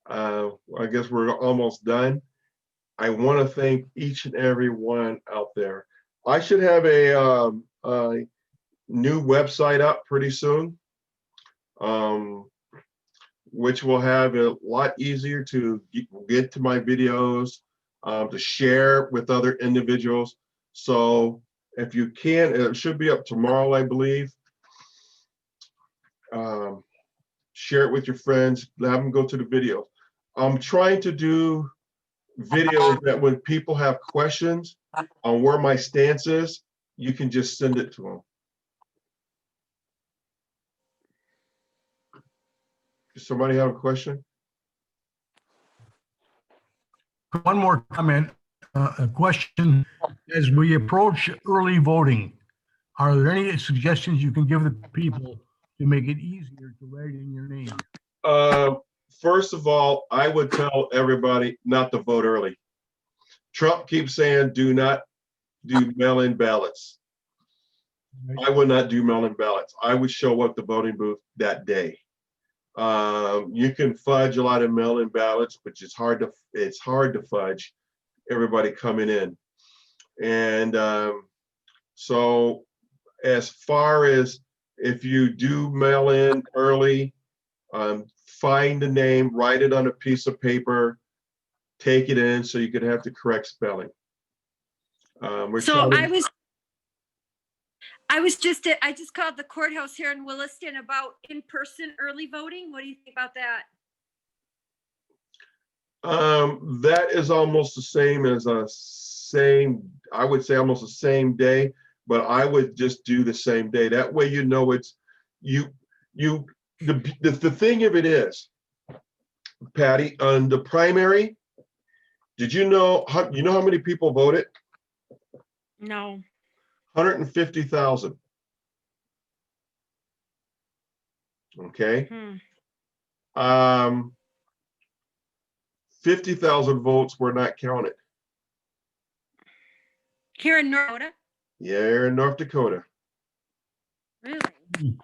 I guess we're almost done. I want to thank each and every one out there. I should have a a new website up pretty soon, which will have a lot easier to get to my videos, to share with other individuals. So if you can, it should be up tomorrow, I believe. Share it with your friends, have them go to the video. I'm trying to do videos that when people have questions on where my stance is, you can just send it to them. Does somebody have a question? One more comment, a question. As we approach early voting, are there any suggestions you can give the people to make it easier to write in your name? First of all, I would tell everybody not to vote early. Trump keeps saying, do not do mail-in ballots. I would not do mail-in ballots. I would show up the voting booth that day. You can fudge a lot of mail-in ballots, but it's hard to fudge everybody coming in. And so as far as if you do mail in early, find the name, write it on a piece of paper, take it in so you can have the correct spelling. So I just called the courthouse here in Williston about in-person early voting. What do you think about that? That is almost the same as I would say almost the same day, but I would just do the same day. That way, you know, it's the thing of it is, Patty, on the primary, did you know how many people voted? No. 150,000. Okay. 50,000 votes were not counted. Here in North Dakota? Yeah, in North Dakota. Really?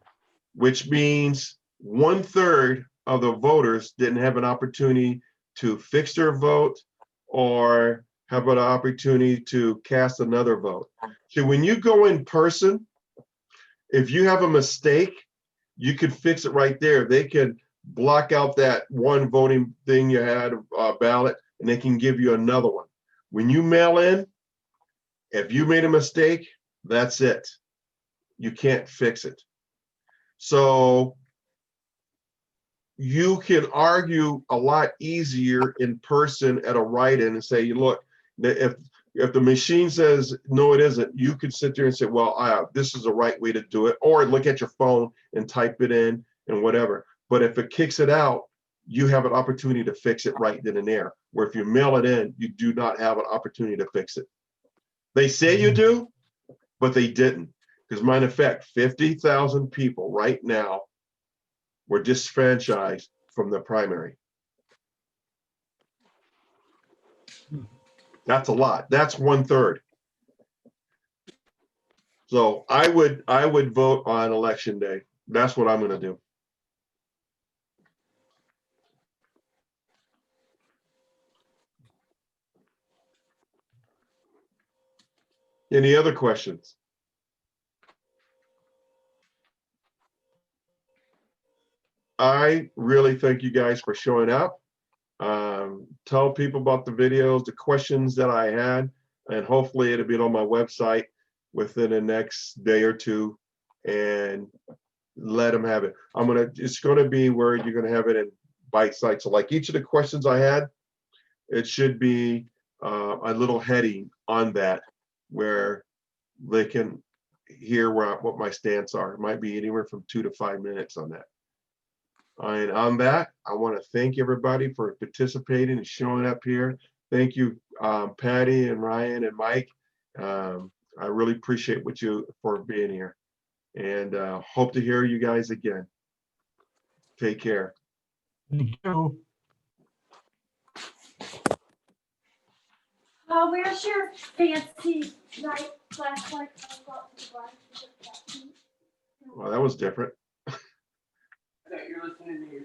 Which means 1/3 of the voters didn't have an opportunity to fix their vote or have an opportunity to cast another vote. So when you go in person, if you have a mistake, you could fix it right there. They could block out that one voting thing you had, ballot, and they can give you another one. When you mail in, if you made a mistake, that's it. You can't fix it. So you can argue a lot easier in person at a write-in and say, look, if the machine says no, it isn't, you could sit there and say, well, this is the right way to do it, or look at your phone and type it in and whatever. But if it kicks it out, you have an opportunity to fix it right then and there. Where if you mail it in, you do not have an opportunity to fix it. They say you do, but they didn't. Because matter of fact, 50,000 people right now were disfranchised from the primary. That's a lot. That's 1/3. So I would vote on election day. That's what I'm going to do. Any other questions? I really thank you guys for showing up. Tell people about the videos, the questions that I had, and hopefully it'll be on my website within the next day or two, and let them have it. It's gonna be where you're gonna have it in bite size. So like each of the questions I had, it should be a little heading on that where they can hear what my stance are. It might be anywhere from 2 to 5 minutes on that. And on that, I want to thank everybody for participating and showing up here. Thank you, Patty and Ryan and Mike. I really appreciate you for being here, and hope to hear you guys again. Take care. Thank you. Where's your fancy night flashlight? Well, that was different. I thought you were listening to your